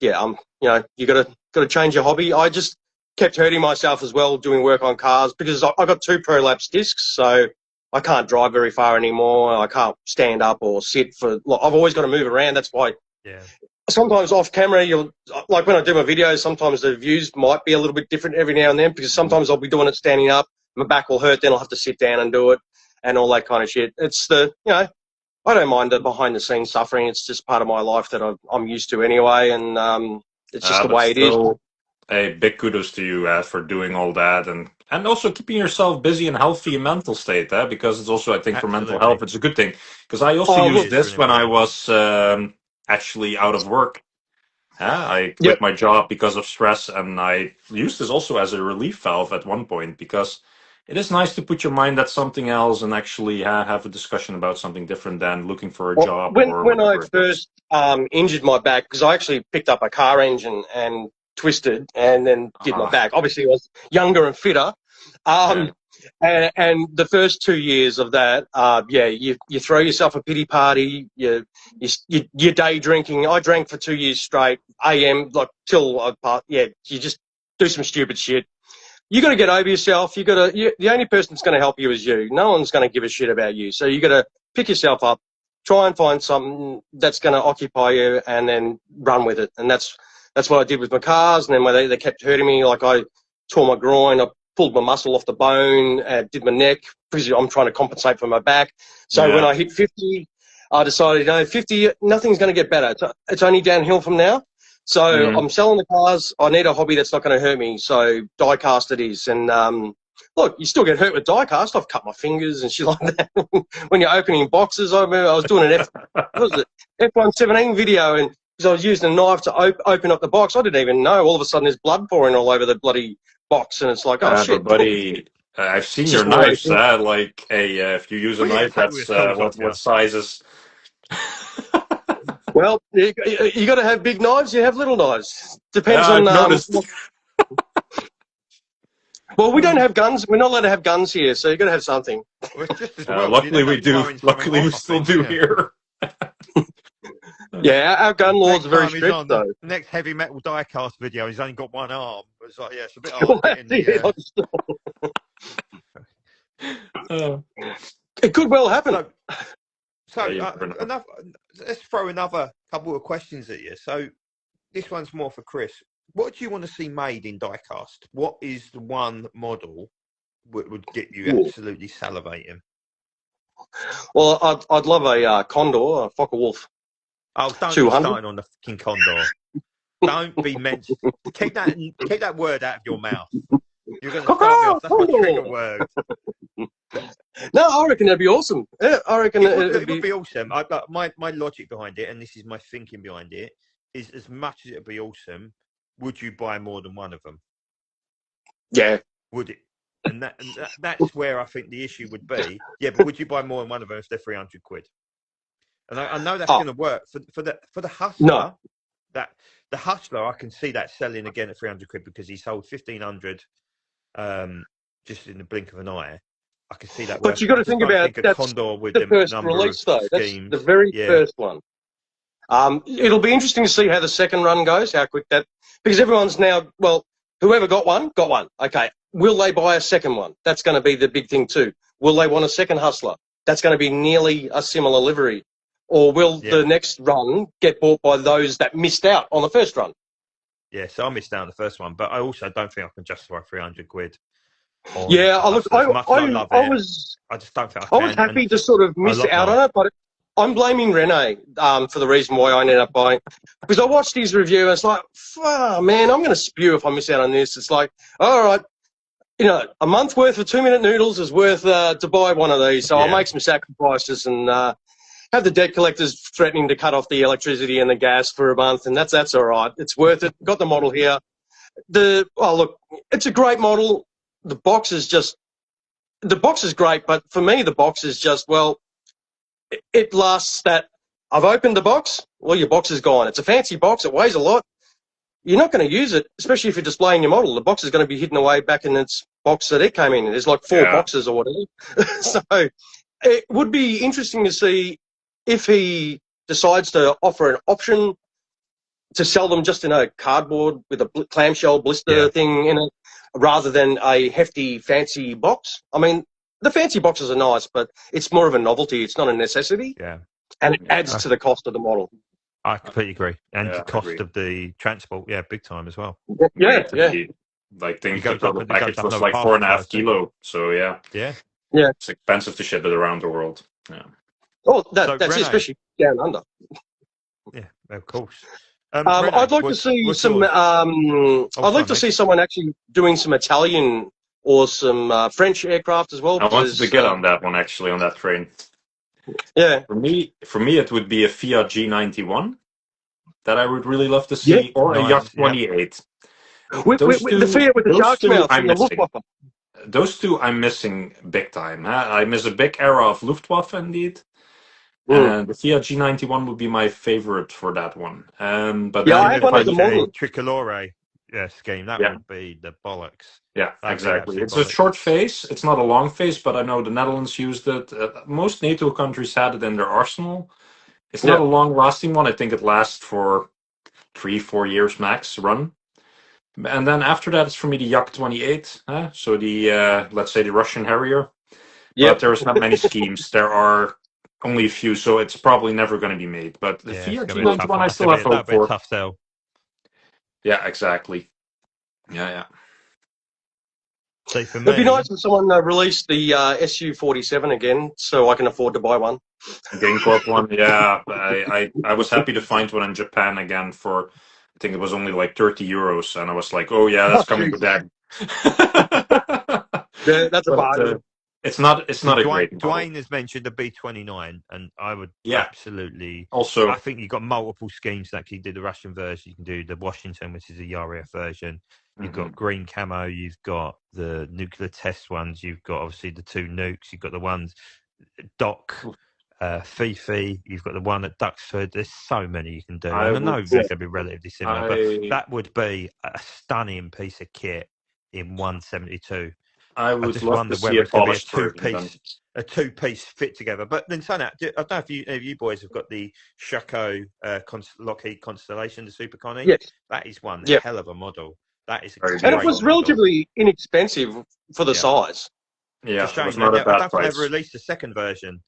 yeah, you got to change your hobby. I just kept hurting myself as well doing work on cars because I got 2 prolapse discs, so I can't drive very far anymore. I can't stand up or sit for. I've always got to move around. That's why Yeah. sometimes off camera, like when I do my videos, sometimes the views might be a little bit different every now and then because sometimes I'll be doing it standing up, my back will hurt, then I'll have to sit down and do it, and all that kind of shit. It's I don't mind the behind the scenes suffering. It's just part of my life that I'm used to anyway, and it's just the But way it is. still, a big kudos to you for doing all that and also keeping yourself busy and healthy in mental state, because it's also, I think, for mental Absolutely. health, it's a good thing. Because I also Oh It used look, is this really when I important. was actually out of work. I yep. quit my job because of stress, and I used this also as a relief valve at one point because it is nice to put your mind at something else and actually have a discussion about something different than looking for a Well, job or when I whatever it was. first injured my back, because I actually picked up a car engine and twisted, and then did my Ah, back. Obviously, I was younger and fitter. yeah. Um, and the first 2 years of that, yeah, you throw yourself a pity party. You day drinking. I drank for 2 years straight, AM like till yeah. You just do some stupid shit. You got to get over yourself. The only person that's going to help you is you. No one's going to give a shit about you. So you got to pick yourself up, try and find something that's going to occupy you, and then run with it. And that's what I did with my cars. And then when they kept hurting me, like I tore my groin, I pulled my muscle off the bone, did my neck because I'm trying to compensate for my back. So when Yeah. I hit 50, I decided, 50, nothing's going to get better. It's only downhill from now. So Mm. I'm selling the cars. I need a hobby that's not going to hurt me. So diecast it is. And look, you still get hurt with diecast. I've cut my fingers and shit like that. When you're opening boxes, I remember I was doing what was it, F117 video, and because I was using a knife to open up the box, I didn't even know. All of a sudden, there's blood pouring all over the bloody box, and it's like, oh But shit. buddy, I've seen It's your just one of those knives. things. Like if you use a We're getting knife, paid with that's the tools off what you. sizes. Well, you got to have big knives. You have little knives. Depends Yeah, on I've noticed. Well, we don't have guns. We're not allowed to have guns here, so you've got to have something. Well, it's just as well. You'd Luckily end we up do. throwing something Luckily we off, I still think, do wouldn't you? here. Yeah, our gun laws Next are very time he's strict, on though. the next heavy metal diecast video, he's only got one arm. It's like, yeah, it's a bit Well, hard getting the. It could well happen. So You never know. enough. Let's throw another couple of questions at you. So this one's more for Chris. What do you want to see made in diecast? What is the one model that would get you absolutely salivating? Well, I'd love a Condor, a Focke-Wulf. Oh, don't be 200. starting on the fucking Condor. Don't be mentioned. Keep that word out of your mouth. You're going to start me off. That's my trigger word. No, I reckon that'd be awesome. Yeah, I reckon It would be awesome. My logic behind it, and this is my thinking behind it, is as much as it would be awesome, would you buy more than one of them? Yeah. Would it? And that's where I think the issue would be. Yeah, but would you buy more than one of them if they're 300 quid? And I know that's going to work for the hustler. No. That the hustler, I can see that selling again at 300 quid because he sold 1,500 just in the blink of an eye. I can see that. But you got to think about that's Condor with the first release, though. That's the very first one. It'll be interesting to see how the second run goes, how quick that, because everyone's now, well, whoever got one. Okay, will they buy a second one? That's going to be the big thing too. Will they want a second Hustler? That's going to be nearly a similar livery. Or will the next run get bought by those that missed out on the first run? Yeah, so I missed out on the first one, but I also don't think I can justify 300 quid. Yeah, I just don't think I can. I was happy to sort of miss out on it, but I'm blaming Rene for the reason why I ended up buying. Because I watched his review and it's like, man, I'm going to spew if I miss out on this. It's like, all right, a month worth of 2-minute noodles is worth to buy one of these. So I'll make some sacrifices and have the debt collectors threatening to cut off the electricity and the gas for a month, and that's all right. It's worth it. Got the model here. Look, it's a great model. The box is great, but for me, the box is just, it lasts that. I've opened the box. Well, your box is gone. It's a fancy box. It weighs a lot. You're not going to use it, especially if you're displaying your model. The box is going to be hidden away back in its box that it came in. There's like 4 boxes or whatever. So it would be interesting to see if he decides to offer an option to sell them just in a cardboard with a clamshell blister thing in it, rather than a hefty, fancy box. I mean, the fancy boxes are nice, but it's more of a novelty. It's not a necessity. Yeah. And it adds to the cost of the model. I completely agree. And the cost of the transport, big time as well. Yeah. Like, think the total package was like 4.5 kilo. So, yeah. It's expensive to ship it around the world. Yeah. Oh, that's Rene, especially down under. Yeah, of course. Rene, I'd like to see some. I'd like to see someone actually doing some Italian or some French aircraft as well. I wanted to get on that one, actually, on that train. Yeah. For me, it would be a Fiat G91 that I would really love to see, or a Yacht 28. With the Fiat with the shark's mouth and the Luftwaffe. Those two I'm missing big time. I miss a big era of Luftwaffe, indeed. And the Fiat G91 would be my favorite for that one. But I have one of the model tricolore scheme. That would be the bollocks. Yeah, exactly. It's a short face. It's not a long face, but I know the Netherlands used it. Most NATO countries had it in their arsenal. It's not a long-lasting one. I think it lasts for 3-4 years max run. And then after that, it's for me the Yak 28. So the, let's say, the Russian Harrier. But there's not many schemes. There are only a few, so it's probably never going to be made. But the Fiat G91 I still have hope for. Tough sell. Yeah, exactly. Yeah. So for me, it'd be nice if someone released the SU-47 again, so I can afford to buy one. GameCorp one, yeah. I was happy to find one in Japan again for, I think it was only like 30 euros, and I was like, oh yeah, that's coming to that. That's a bargain. It's not a great model. Dwayne has mentioned the B29, and I would absolutely. Also, I think you've got multiple schemes that you do the Russian version, you can do the Washington, which is a RAF version. You've got green camo, you've got the nuclear test ones, you've got obviously the 2 nukes, you've got the ones Doc, Fifi, you've got the one at Duxford. There's so many you can do. I know they're going to be relatively similar, but that would be a stunning piece of kit in 172. I just love to see a polished a two-piece fit together. But then, I don't know if you boys have got the Shako Lockheed Constellation, the Super Connie. Yes, that is one hell of a model. That is, and it was relatively inexpensive for the size. Yeah, I don't think they ever released a second version.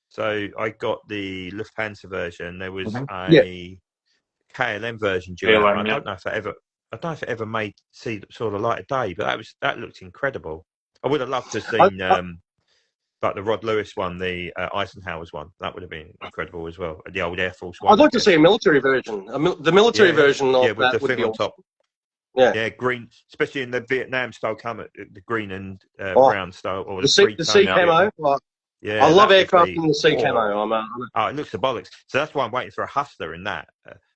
So I got the Lufthansa version. There was a KLM version. I don't know if it ever saw the light of day, but that looked incredible. I would have loved to have seen like the Rod Lewis one, the Eisenhower's one. That would have been incredible as well. The old Air Force one. I'd like to see a military version. The military version of with that the would be on awesome. top. Yeah, green, especially in the Vietnam style camo, the green and brown style, or the sea camo. I love aircraft in the sea camo. It looks the bollocks. So that's why I'm waiting for a Hustler in that.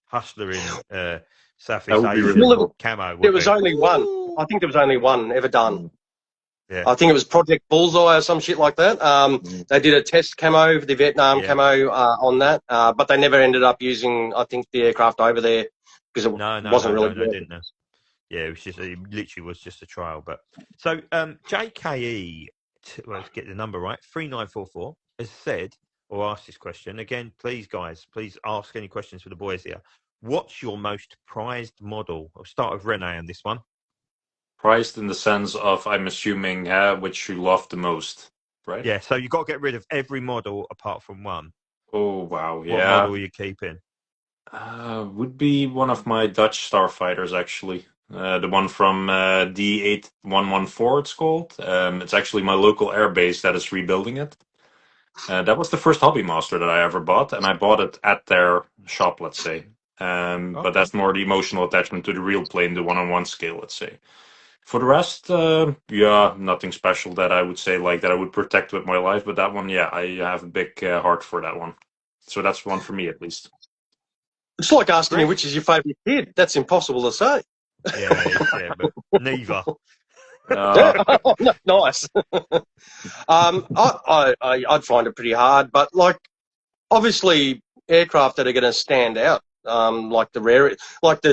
Hustler in Southeast Asia camo. There was only one. I think there was only one ever done. Yeah. I think it was Project Bullseye or some shit like that. They did a test camo for the Vietnam camo on that, but they never ended up using, I think, the aircraft over there because it wasn't really good. No, didn't know. Yeah, it literally was just a trial. But so JKE, let's get the number right, 3944 has said or asked this question again. Please, guys, ask any questions for the boys here. What's your most prized model? I'll start with Rene on this one. Priced in the sense of, I'm assuming, which you love the most, right? Yeah, so you've got to get rid of every model apart from one. Oh, wow, What yeah. model are you keeping? Would be one of my Dutch starfighters, actually. The one from D8114, it's called. It's actually my local airbase that is rebuilding it. That was the first hobby master that I ever bought, and I bought it at their shop, let's say. But that's more the emotional attachment to the real plane, the one-on-one scale, let's say. For the rest, yeah, nothing special that I would say like that I would protect with my life. But that one, yeah, I have a big heart for that one. So that's one for me, at least. It's like asking me which is your favourite kid. That's impossible to say. Yeah, but neither. Nice. I'd find it pretty hard, but like obviously aircraft that are going to stand out, like the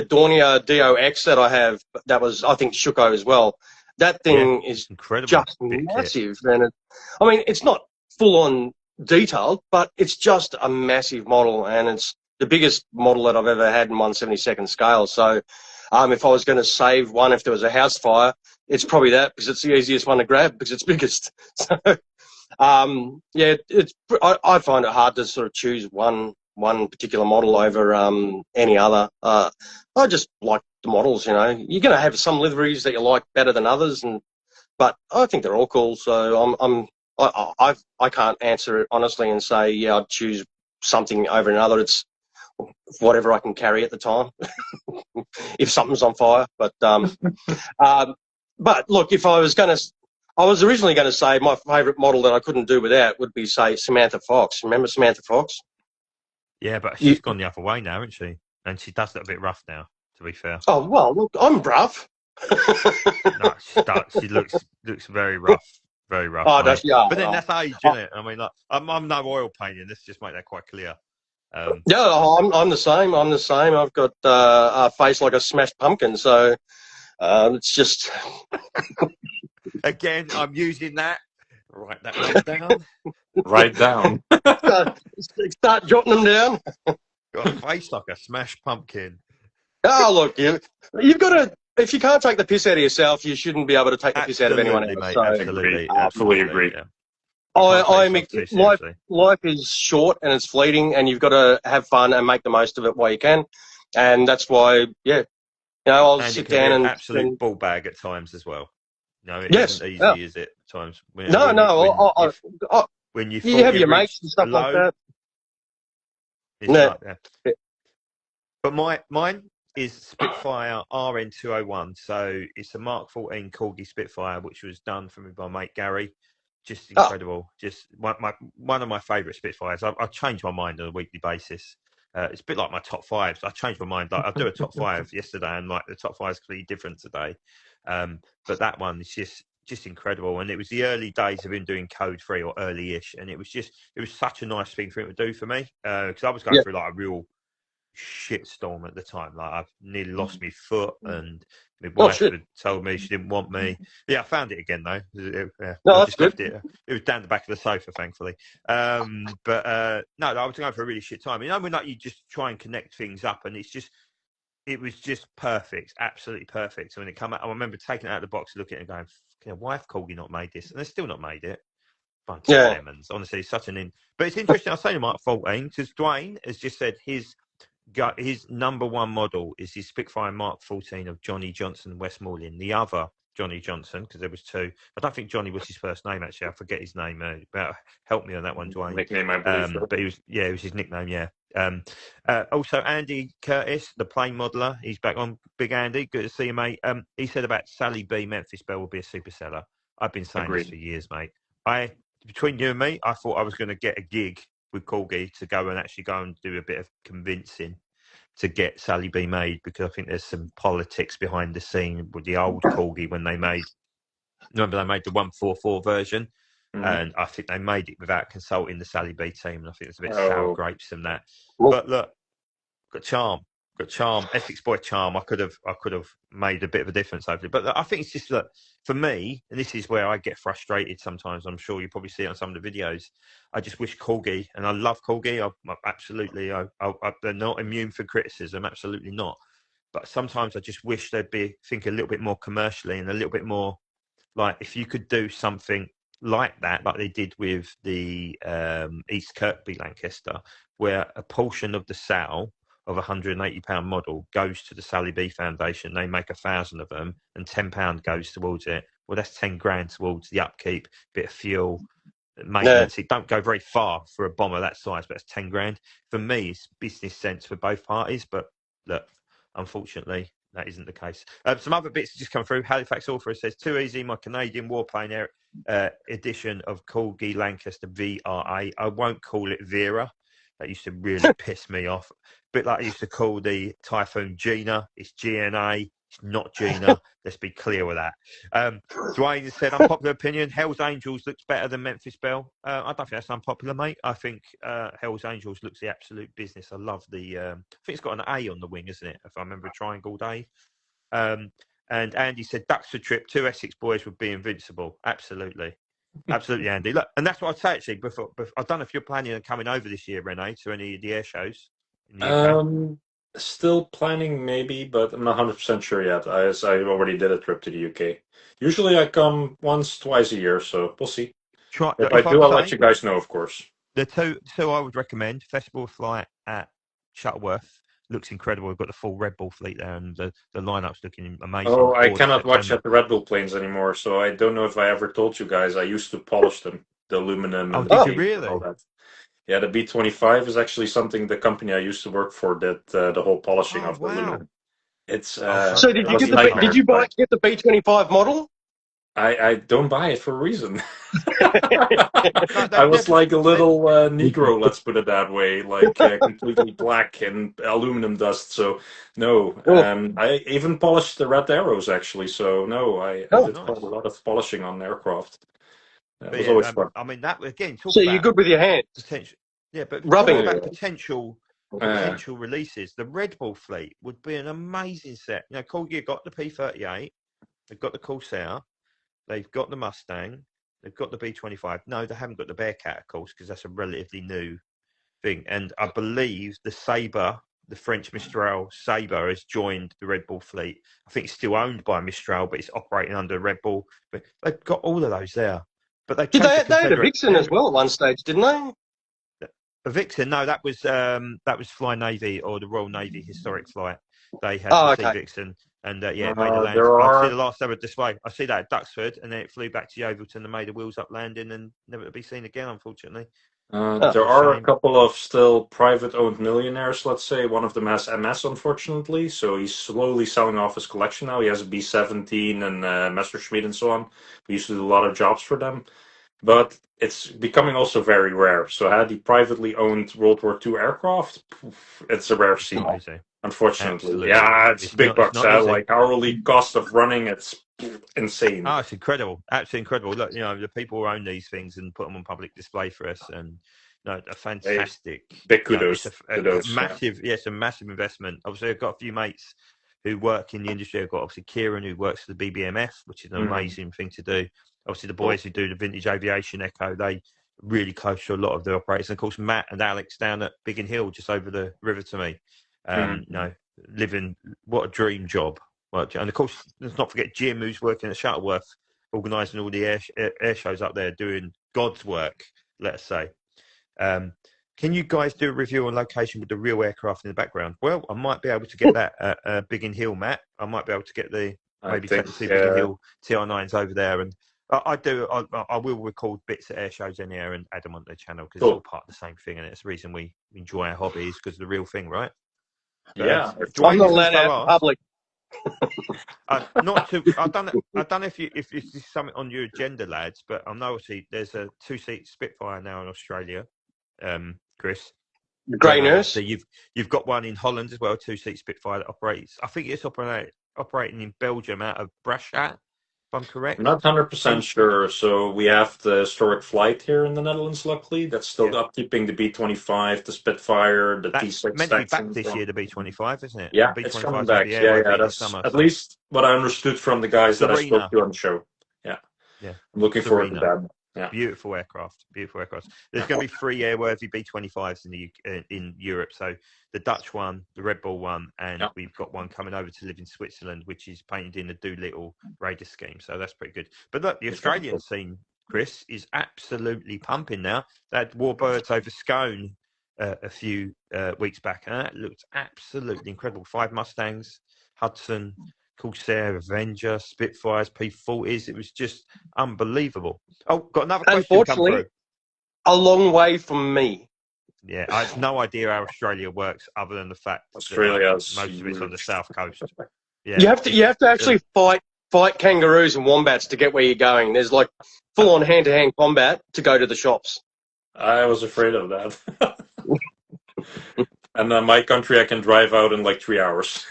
Dornier DOX that I have. That was, I think, Shuko as well. That thing is incredible, just massive, and it's not full on detailed, but it's just a massive model, and it's the biggest model that I've ever had in 1/72nd scale. So, if I was going to save one, if there was a house fire, it's probably that, because it's the easiest one to grab because it's biggest. So, yeah, I find it hard to sort of choose one particular model over any other. I just like the models. You're going to have some liveries that you like better than others, but I think they're all cool. So I can't answer it honestly and say, yeah, I'd choose something over another. It's whatever I can carry at the time. If something's on fire, but look, if I was originally going to say my favourite model that I couldn't do without would be, say, Samantha Fox. Remember Samantha Fox? Yeah, but she's gone the other way now, isn't she? And she does look a bit rough now, to be fair. Oh, well, look, I'm rough. No, she looks very rough. Very rough. Oh, does she? Yeah, but then that's age, isn't it? I mean, like, I'm no oil painting. Let's just make that quite clear. Yeah, I'm the same. I've got a face like a smashed pumpkin, so it's just... Again, I'm using that. Write that one down. Write down. Start jotting them down. Got a face like a smashed pumpkin. Oh, look, you've got to... If you can't take the piss out of yourself, you shouldn't be able to take the piss out of anyone else. Mate, so, absolutely agree. Yeah. Life is short and it's fleeting, and you've got to have fun and make the most of it while you can. And that's why, yeah, I'll sit down and absolute ball bag at times as well. No, it isn't easy, is it? At times. When you have your mates and stuff like that. It's like that. But mine is Spitfire RN201. So it's a Mark 14 Corgi Spitfire, which was done for me by mate Gary. Just incredible. Just one of my favourite Spitfires. I change my mind on a weekly basis. It's a bit like my top fives. I changed my mind. Like, I'll do a top five yesterday, and like the top five is completely different today. But that one is just incredible. And it was the early days of him doing Code 3 or early-ish, and it was such a nice thing for him to do for me, because I was going through like a real shitstorm at the time. Like, I've nearly lost my foot, and my wife had told me she didn't want me. Yeah, I found it again though. That's good. It was down the back of the sofa, thankfully. No, I was going for a really shit time. When like you just try and connect things up, and it was just perfect, absolutely perfect. So when it came out, I remember taking it out of the box, looking at it, and going, "Why have Corgi not made this?" And they're still not made it. Bunch of lemons. Honestly, such an But it's interesting. I was saying Mark 14 because Dwayne has just said his number one model is his Spitfire Mark 14 of Johnny Johnson Westmoreland. The other Johnny Johnson, because there was two. I don't think Johnny was his first name, actually. I forget his name. Help me on that one, Dwayne. Nickname, I believe. But it was his nickname, yeah. Also, Andy Curtis, the plane modeler, he's back on. Big Andy, good to see you, mate. He said about Sally B. Memphis Belle will be a super seller. I've been saying this for years, mate. Between you and me, I thought I was going to get a gig with Corgi to go and do a bit of convincing to get Sally B made, because I think there's some politics behind the scene with the old Corgi when they made the 144 version, and I think they made it without consulting the Sally B team, and I think it's a bit sour grapes in that. But look, got charm, Essex boy charm. I could have made a bit of a difference over it, but I think it's just that for me, and this is where I get frustrated sometimes. I'm sure you probably see it on some of the videos. I just wish Corgi, and I love Corgi. They're not immune for criticism, absolutely not. but sometimes I just wish they'd think a little bit more commercially and a little bit more like if you could do something like that, like they did with the East Kirkby Lancaster, where a portion of the sale of a £180 model goes to the Sally B Foundation. They make 1,000 of them, and £10 goes towards it. Well, that's 10 grand towards the upkeep, bit of fuel, maintenance. It don't go very far for a bomber that size, but it's 10 grand. For me, it's business sense for both parties. But look, unfortunately, that isn't the case. Some other bits just come through. Halifax Author says, too easy, my Canadian warplane edition of Corgi Lancaster VRA. I won't call it Vera. That used to really piss me off. A bit like I used to call the Typhoon Gina. It's GNA. It's not Gina. Let's be clear with that. Dwayne said, unpopular opinion, Hell's Angels looks better than Memphis Belle. I don't think that's unpopular, mate. I think Hell's Angels looks the absolute business. I love the... I think it's got an A on the wing, isn't it? If I remember, triangle day. And Andy said, Duxford trip, 2 Essex boys would be invincible. Absolutely. Absolutely, Andy. Look, and that's what I'd say, actually. Before, I don't know if you're planning on coming over this year, Rene, to any of the air shows in the UK. Still planning, maybe, but I'm not 100% sure yet. I already did a trip to the UK. Usually I come once, twice a year, so we'll see. If I do, I'll let you guys know, of course. The two I would recommend, Festival Flight at Shuttleworth. Looks incredible. We've got the full Red Bull fleet there, and the lineup's looking amazing. Oh, I cannot watch at the Red Bull planes anymore, so I don't know if I ever told you guys. I used to polish them, the aluminum. Oh, and did you really? All that. Yeah, the B25 is actually something the company I used to work for did the whole polishing of the aluminum. It's so did you get the B25 model? I don't buy it for a reason. I was like a little Negro, let's put it that way, like completely black and aluminum dust. So no, I even polished the red arrows actually. So no, I did quite a lot of polishing on aircraft. That was always fun. I mean, that again. So you're good with your hands. Potential, yeah, but rubbing about potential releases. The Red Bull fleet would be an amazing set. You know, Corgi got the P38, they've got the Corsair. They've got the Mustang. They've got the B25. No, they haven't got the Bearcat, of course, because that's a relatively new thing. And I believe the Sabre, the French Mistral Sabre, has joined the Red Bull fleet. I think it's still owned by Mistral, but it's operating under Red Bull. But they've got all of those there. But they had a Vixen as well at one stage, didn't they? A Vixen? No, that was Fly Navy or the Royal Navy Historic Flight. They had the Sea Vixen. And it made a land. I see the last ever display. I see that at Duxford, and then it flew back to Yeovilton and made a wheels up landing, and never to be seen again, unfortunately. There are a couple of still private-owned millionaires. Let's say one of them has MS, unfortunately, so he's slowly selling off his collection now. He has a B-17 and Messerschmitt and so on. We used to do a lot of jobs for them, but it's becoming also very rare. So had he privately owned World War II aircraft, it's a rare scene. Unfortunately, absolutely. Yeah, it's big bucks. Like hourly cost of running, it's insane. Oh, it's incredible, absolutely incredible. Look, you know, the people who own these things and put them on public display for us, and a fantastic. Big kudos. Massive, a massive investment. Obviously, I've got a few mates who work in the industry. I've got obviously Kieran, who works for the BBMF, which is an amazing thing to do. Obviously, the boys who do the Vintage Aviation Echo, they really close to a lot of the operators. And of course, Matt and Alex down at Biggin Hill, just over the river to me. Living, what a dream job. And of course, let's not forget Jim, who's working at Shuttleworth, organising all the air shows up there, doing God's work, let's say. Can you guys do a review on location with the real aircraft in the background? Well, I might be able to get that at Biggin Hill, Matt. I might be able to get take the two Biggin Hill TR9s over there. And I will record bits at air shows in here and add them on the channel, because it's all part of the same thing, and it's the reason we enjoy our hobbies, because of the real thing, right? Yeah, I'm not allowed out in public. Not to. I don't know if this is something on your agenda, lads, but I know obviously there's a 2-seat Spitfire now in Australia, Chris. The Grey Nurse. So you've got one in Holland as well, a 2-seat Spitfire that operates. I think it's operating in Belgium out of Brashat, if I'm correct. I'm not 100% sure. So we have the historic flight here in the Netherlands, luckily. That's still upkeeping the B-25, the Spitfire, the T6. Meant to be back this year, the B-25, isn't it? Yeah, it's coming back. Yeah, that's at least what I understood from the guys that I spoke to on the show. Yeah. I'm looking forward to that. Yeah. Beautiful aircraft. There's going to be 3 airworthy B-25s in Europe. So the Dutch one, the Red Bull one, and we've got one coming over to live in Switzerland, which is painted in the Doolittle Raider scheme. So that's pretty good. But look, the Australian scene, Chris, is absolutely pumping now. They had Warbirds over Scone a few weeks back, and that looked absolutely incredible. 5 Mustangs, Hudson, Corsair, Avenger, Spitfires, P40s. It was just unbelievable. Oh, got another question come through. A long way from me. Yeah, I have no idea how Australia works, other than the fact Australia that most of it's on the south coast. Yeah, you have to actually fight kangaroos and wombats to get where you're going. There's like full on hand to hand combat to go to the shops. I was afraid of that. And my country, I can drive out in like 3 hours.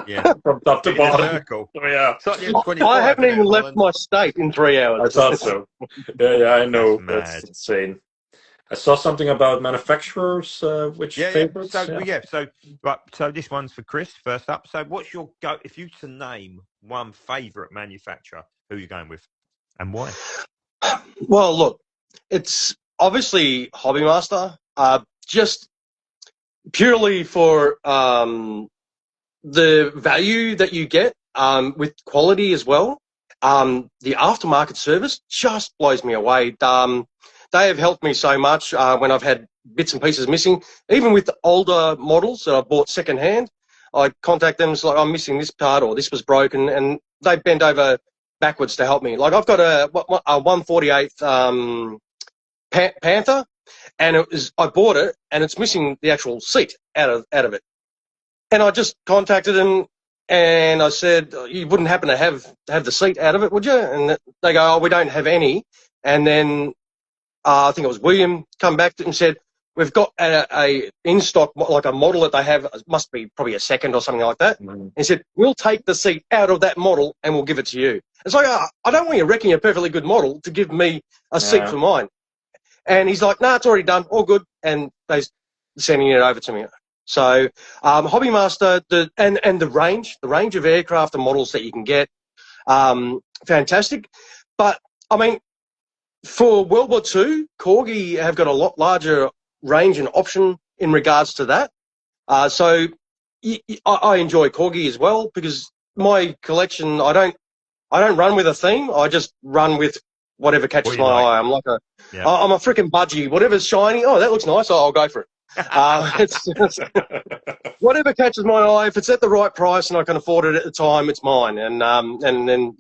Yeah, from top to bottom. So, yeah, I haven't even left my state in 3 hours. I thought so. Yeah, I know. That's insane. I saw something about manufacturers, which favorites. So this one's for Chris first up. So what's your go? If you to name one favorite manufacturer, who are you going with, and why? Well, look, it's obviously Hobbymaster. Just purely for the value that you get with quality as well. The aftermarket service just blows me away. They have helped me so much when I've had bits and pieces missing. Even with the older models that I've bought secondhand, I contact them. It's like, I'm missing this part or this was broken, and they bend over backwards to help me. Like I've got a 148th Panther, and I bought it, and it's missing the actual seat out of it. And I just contacted them, and I said, you wouldn't happen to have the seat out of it, would you? And they go, oh, we don't have any. And then I think it was William come back and said, we've got a in stock, like a model that they have, must be probably a second or something like that. And he said, we'll take the seat out of that model and we'll give it to you. It's like, I don't want you wrecking a perfectly good model to give me a seat for mine. And he's like, no, it's already done, all good. And they're sending it over to me. So Hobbymaster, and the range of aircraft and models that you can get, fantastic. But, I mean, for World War II, Corgi have got a lot larger range and option in regards to that. So I enjoy Corgi as well, because my collection, I don't run with a theme. I just run with whatever catches my eye. I'm I'm a freaking budgie. Whatever's shiny, oh, that looks nice, I'll go for it. It's whatever catches my eye. If it's at the right price and I can afford it at the time, it's mine. And then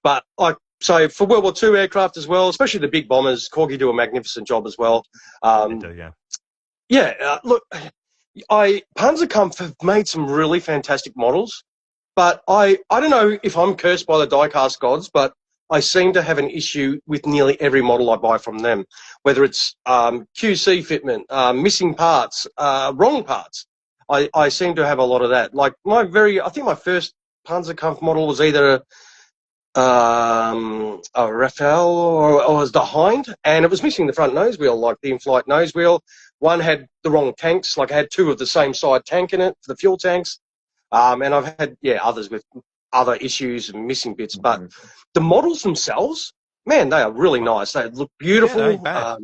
but so for World War II aircraft as well, especially the big bombers, Corgi do a magnificent job as well. They do, look, Panzerkampf have made some really fantastic models, but I don't know if I'm cursed by the diecast gods, but I seem to have an issue with nearly every model I buy from them, whether it's QC fitment, missing parts, wrong parts. I seem to have a lot of that. Like I think my first Panzerkampf model was either a Rafale or it was the Hind, and it was missing the front nose wheel, like the in-flight nose wheel. One had the wrong tanks, like I had 2 of the same side tank in it for the fuel tanks. And I've had, others with other issues and missing bits. But the models themselves, man, they are really nice. They look beautiful. Yeah,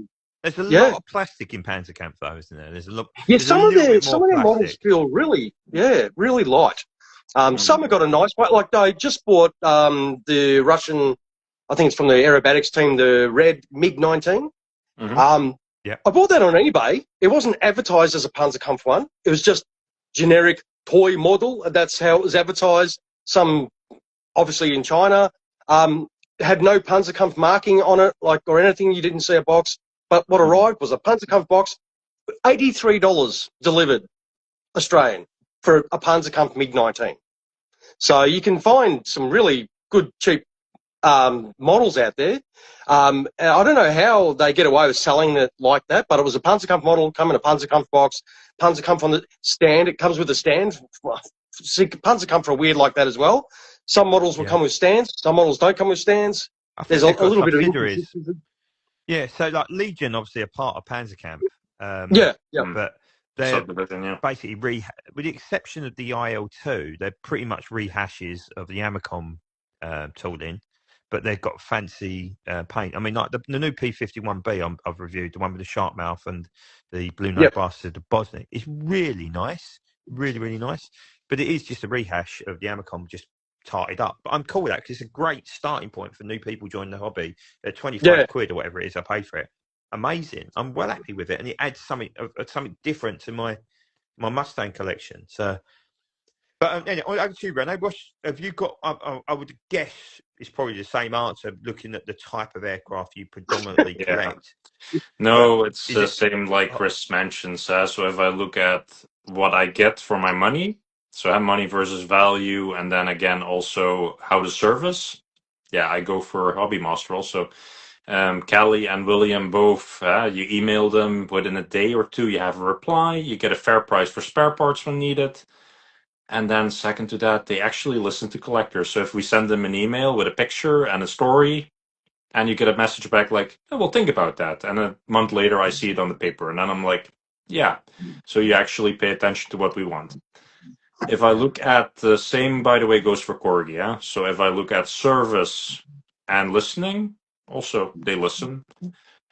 there's a lot of plastic in Panzerkampf, though, isn't there? There's a lot. Some of their models feel really light. Some have got a nice weight. Like I just bought the Russian, I think it's from the aerobatics team, the red MiG-19. I bought that on eBay. It wasn't advertised as a Panzerkampf one. It was just generic toy model. That's how it was advertised. Some, obviously in China, had no Panzerkampf marking on it, or anything. You didn't see a box. But what arrived was a Panzerkampf box, $83 delivered Australian for a Panzerkampf MiG-19. So you can find some really good, cheap models out there. And I don't know how they get away with selling it like that, but it was a Panzerkampf model, come in a Panzerkampf box, Panzerkampf on the stand. It comes with a stand. Panzerkampf are weird like that as well. Some models will come with stands. Some models don't come with stands. There's a little bit of inconsistency. Yeah, so like Legion, obviously a part of Panzerkampf. But they're basically with the exception of the IL-2, they're pretty much rehashes of the Amacom tooling. but they've got fancy paint. I mean, like the new P51B I've reviewed, the one with the shark mouth and the blue nose bastard, the Bosniak, is really nice, really, really nice. But it is just a rehash of the Amacom, just tarted up. But I'm cool with that because it's a great starting point for new people joining the hobby. At 25 quid or whatever it is, I paid for it. Amazing. I'm well happy with it, and it adds something different to my Mustang collection. So, but anyway, over to you, Rene. Have you got? I would guess it's probably the same answer. Looking at the type of aircraft you predominantly collect. No, it's the same like Chris mentioned. So if I look at what I get for my money, so I have money versus value, and then again also how to service. Yeah, I go for Hobby Master also. Callie and William both, you email them within a day or two, you have a reply, you get a fair price for spare parts when needed. And then second to that, they actually listen to collectors. So if we send them an email with a picture and a story, and you get a message back like, oh, well, think about that. And a month later, I see it on the paper. And then I'm like, yeah. So you actually pay attention to what we want. If I look at the same, by the way, goes for Corgi, yeah? So if I look at service and listening, also they listen.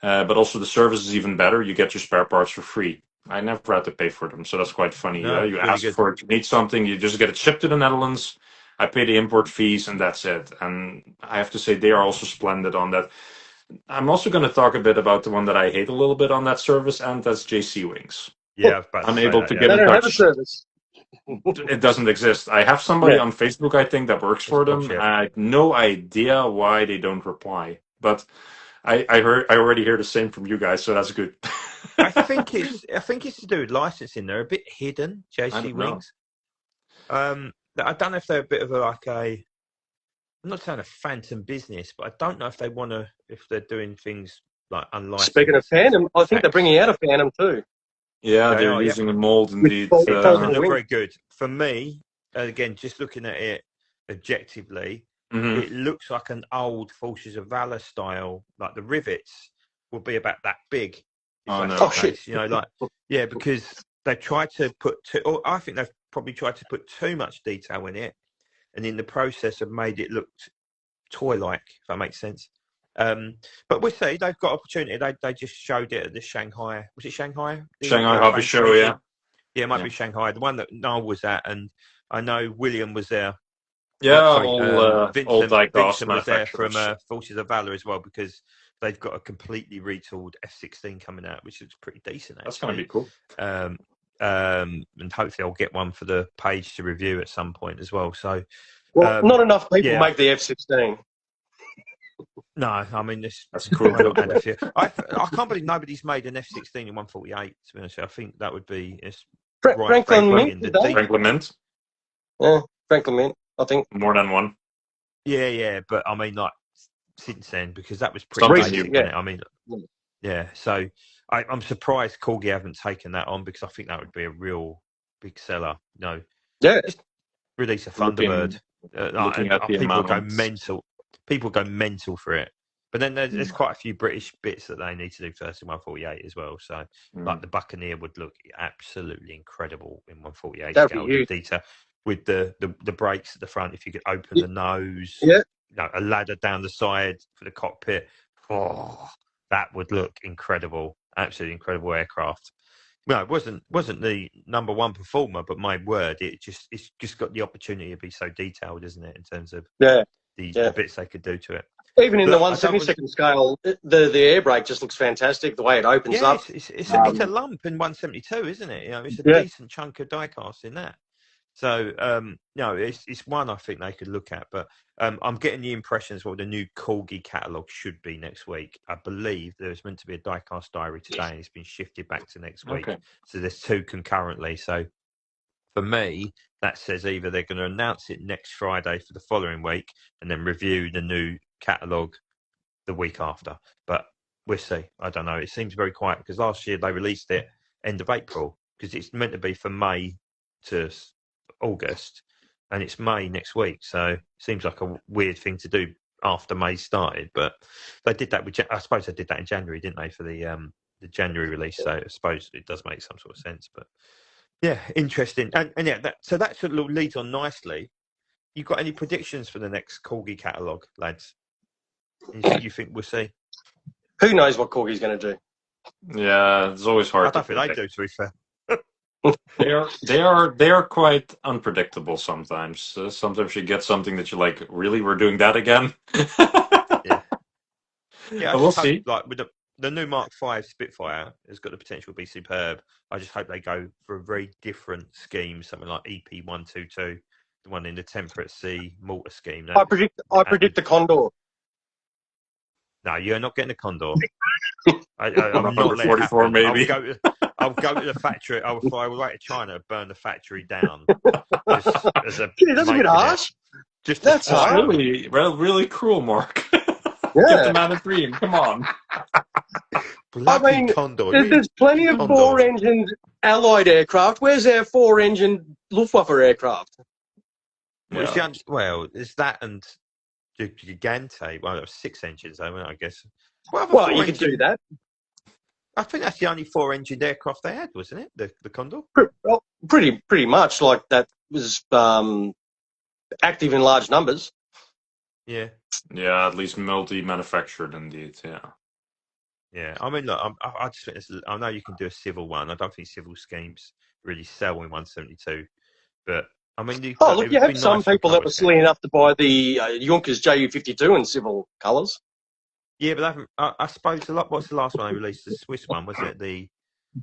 But also the service is even better. You get your spare parts for free. I never had to pay for them, so that's quite funny. No, You really ask good. for it, you need something, you just get it shipped to the Netherlands. I pay the import fees, and that's it. And I have to say, they are also splendid on that. I'm also going to talk a bit about the one that I hate a little bit on that service, and that's JC Wings. Yeah, I'm able to get They in don't have a touch. service. It doesn't exist. I have somebody on Facebook, I think, that works for them. I have no idea why they don't reply, but I already hear the same from you guys, so that's good. I think it's to do with licensing. They're a bit hidden, JC Wings. I don't know if they're a bit of I'm not saying a phantom business, but I don't know if they're doing things like unlicensed. Speaking of Phantom, I think they're bringing out a Phantom too. Yeah, they're using a mold indeed. It doesn't look very good. For me, again, just looking at it objectively, it looks like an old Forces of Valor style, like the rivets will be about that big. Shit. You know, because they tried to I think they've probably tried to put too much detail in it, and in the process have made it look toy-like, if that makes sense. But we'll see. They've got opportunity. They just showed it at the Shanghai. Was it Shanghai? Shanghai Hobby Show, yeah. Yeah, it might be Shanghai. The one that Noel was at, and I know William was there. Yeah, Vincent was there from Forces of Valor as well, because they've got a completely retooled F-16 coming out, which looks pretty decent. Actually. That's going to be cool. And hopefully I'll get one for the page to review at some point as well. So, not enough people make the F-16. No, I mean that's cool. I can't believe nobody's made an F-16 in 148. To be honest, I think that would be Franklin Mint. Franklin Mint. Yeah, Franklin Mint. I think more than one. Yeah, but I mean, like since then, because that was pretty basic, wasn't it? I mean, yeah. So I'm surprised Corgi haven't taken that on, because I think that would be a real big seller. No, just release a Thunderbird. People go mental. People go mental for it. But then there's quite a few British bits that they need to do first in 148 as well. So, like the Buccaneer would look absolutely incredible in 148 scale detail, with the brakes at the front. If you could open the nose, a ladder down the side for the cockpit, that would look incredible. Absolutely incredible aircraft. Well, it wasn't the number one performer, but my word, it's just got the opportunity to be so detailed, isn't it, in terms of the bits they could do to it. Even in the 1/72 scale, the air brake just looks fantastic. The way it opens up. It's a lump in 172, isn't it? You know, it's a decent chunk of die cast in that. So, it's one I think they could look at. But I'm getting the impression as well the new Corgi catalogue should be next week. I believe there's meant to be a die-cast diary today, and it's been shifted back to next week. Okay. So there's two concurrently. So for me, that says either they're going to announce it next Friday for the following week and then review the new catalogue the week after. But we'll see. I don't know. It seems very quiet, because last year they released it end of April, because it's meant to be from May to August, and it's May next week. So it seems like a weird thing to do after May started. But they did that I suppose they did that in January, didn't they, for the January release? So I suppose it does make some sort of sense. But yeah, interesting. And that sort of leads on nicely. You got any predictions for the next Corgi catalogue, lads? You think we'll see? Who knows what Corgi's going to do? Yeah, it's always hard. I don't think they do, to be fair. They are quite unpredictable sometimes. Sometimes you get something that you're like, really, we're doing that again. Yeah, I But we'll just hope, see. like with the new Mark V Spitfire has got the potential to be superb. I just hope they go for a very different scheme, something like EP122, the one in the temperate sea mortar scheme. I predict the Condor. No, you're not getting a Condor. I'm not Number letting it 44 happen. maybe. I'll go to the factory. I'll fly right to China, burn the factory down. That's a bit harsh. That's really cruel, Mark. Yeah. Give the man a dream. Come on. Bloody Condor. There's plenty of four-engined Allied aircraft. Where's our four-engined Luftwaffe aircraft? Yeah. Well, there's that and the Gigante. Well, there were 6 engines, though, I guess. Well, you could do that. I think that's the only 4-engined aircraft they had, wasn't it? The Condor? Well, pretty much. Like that was active in large numbers. Yeah. Yeah, at least multi-manufactured indeed. Yeah. Yeah. I mean, look, I just think I know you can do a civil one. I don't think civil schemes really sell in 172, but I mean, you have some people that were silly enough to buy the Junkers Ju-52 in civil colours. Yeah, but they haven't. I suppose what's the last one they released? The Swiss one, wasn't it?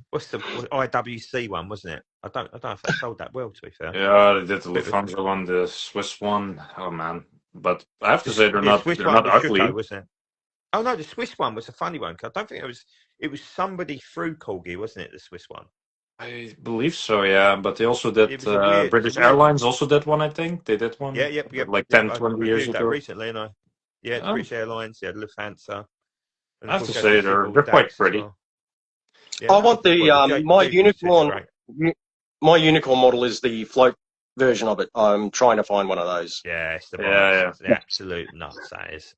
What's the IWC one, wasn't it? I don't know if they sold that well, to be fair. Yeah, they did the Lufthansa one, the Swiss one. Oh man, but I have to say they're not ugly. Schuko, wasn't it? Oh no, the Swiss one was a funny one. I don't think it was somebody through Corgi, wasn't it? The Swiss one. I believe so, yeah. But they also did British Airlines also did one. I think they did one. Yeah, like 10, 20 years ago. Recently, and British Airlines, Lufthansa. And I have to say they're quite pretty. Well. Yeah, I want the my unicorn model is the float version of it. I'm trying to find one of those. Yeah, it's the absolute nuts. That is.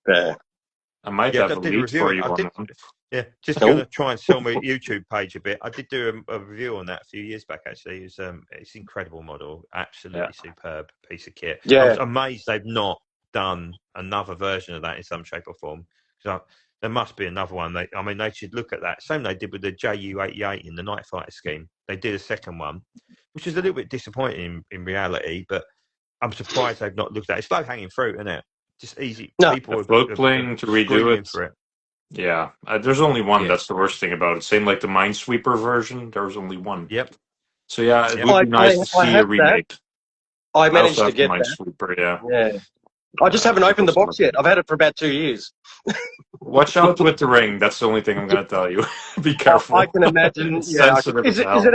Yeah. I might have a lead for you. Yeah, just going to try and sell my YouTube page a bit. I did do a review on that a few years back, actually. It's an incredible model, absolutely superb piece of kit. Yeah. I was amazed they've not done another version of that in some shape or form. So there must be another one. They should look at that. Same they did with the Ju-88 in the Night Fighter scheme. They did a second one, which is a little bit disappointing in reality, but I'm surprised they've not looked at it. It's low hanging fruit, isn't it? Just easy. No, people float plane to redo it. For it. Yeah, there's only one. That's the worst thing about it. Same like the Minesweeper version. There was only one. Yep. So yeah, it would be nice to see a remake. That. I managed to get Minesweeper. Yeah. I just haven't opened the box yet. I've had it for about 2 years. Watch out with the ring. That's the only thing I'm going to tell you. Be careful. I can imagine. Is it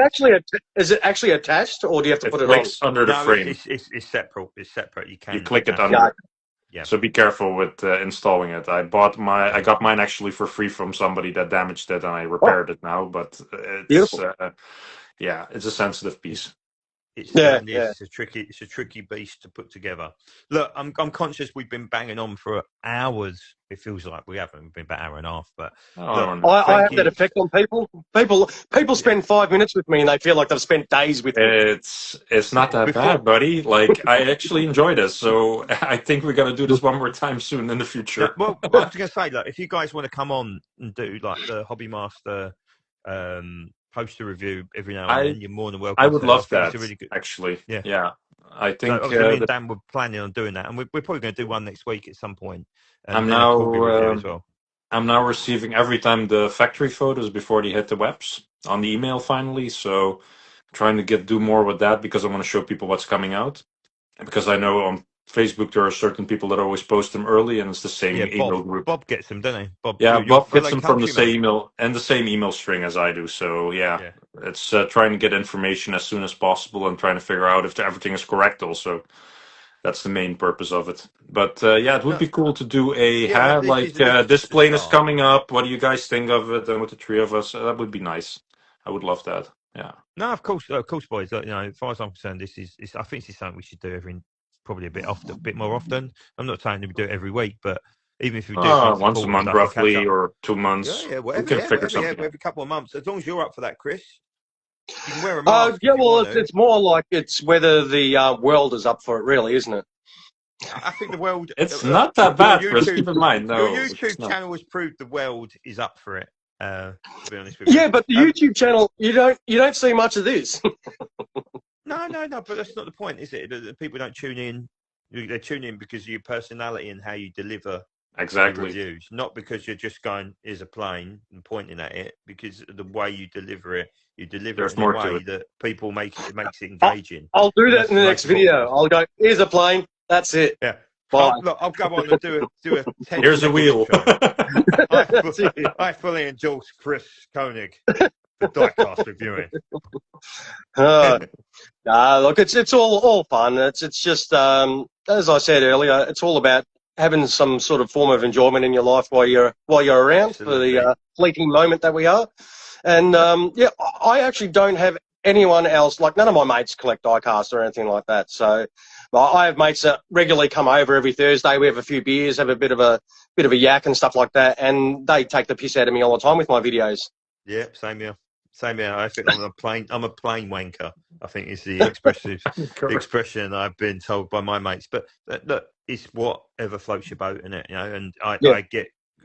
actually attached, or do you have to put it on? Under the frame. It's separate. It's separate. You click it under. Yeah. So be careful with installing it. I got mine actually for free from somebody that damaged it, and I repaired it now. But it's it's a sensitive piece. It's a tricky beast to put together. Look, I'm conscious we've been banging on for hours. It feels like we haven't. We've been about an hour and a half, but I have that effect on people. People spend 5 minutes with me and they feel like they've spent days with me. It's not that bad, buddy. Like I actually enjoy this, so I think we're gonna do this one more time soon in the future. Well, I was gonna say, look, if you guys want to come on and do like the Hobby Master poster review every now and then, you're more than welcome. I would love that. Really good, actually. Yeah. I think me and Dan were planning on doing that, and we're probably going to do one next week at some point. I'm now receiving every time the factory photos before they hit the webs on the email finally. So I'm trying to do more with that because I want to show people what's coming out. Because I know on Facebook there are certain people that always post them early, and it's the same email group. Bob gets them, doesn't he? Bob gets them from the same email and the same email string as I do. So it's trying to get information as soon as possible and trying to figure out if everything is correct. Also, that's the main purpose of it. But it would be cool to do this plane is coming up. What do you guys think of it? And with the three of us, that would be nice. I would love that. Yeah. No, of course, boys. As far as I'm concerned, I think this is something we should do probably a bit more often. I'm not saying that we do it every week, but even if we do it once a month roughly or 2 months, we can figure something. Every couple of months, as long as you're up for that, Chris. You can wear a mask. It's more like it's whether the world is up for it, really, isn't it? I think the world. It's not that bad, Chris. Keep in mind, your no. YouTube channel has proved the world is up for it. To be honest with you. Yeah, but the YouTube channel, you don't see much of this. No. But that's not the point, is it? The people don't tune in. They tune in because of your personality and how you deliver Exactly. reviews, not because you're just going, "Here's a plane" and pointing at it. Because of the way you deliver it, it in a way that people makes it engaging. I'll do that in the next video. I'll go, "Here's a plane." That's it. Yeah. Bye. I'll go on and do a 10 Here's a wheel. I fully endorse Chris Koenig for Diecast reviewing. Look, it's all fun. It's just as I said earlier, it's all about having some sort of form of enjoyment in your life while you're around. Absolutely. For the fleeting moment that we are. And I actually don't have anyone else, like none of my mates collect diecast or anything like that. So I have mates that regularly come over every Thursday. We have a few beers, have a bit of a yak and stuff like that, and they take the piss out of me all the time with my videos. Yeah, same here. I think I'm a plane wanker, I think is the expression I've been told by my mates. But look, it's whatever floats your boat, isn't it? You know, and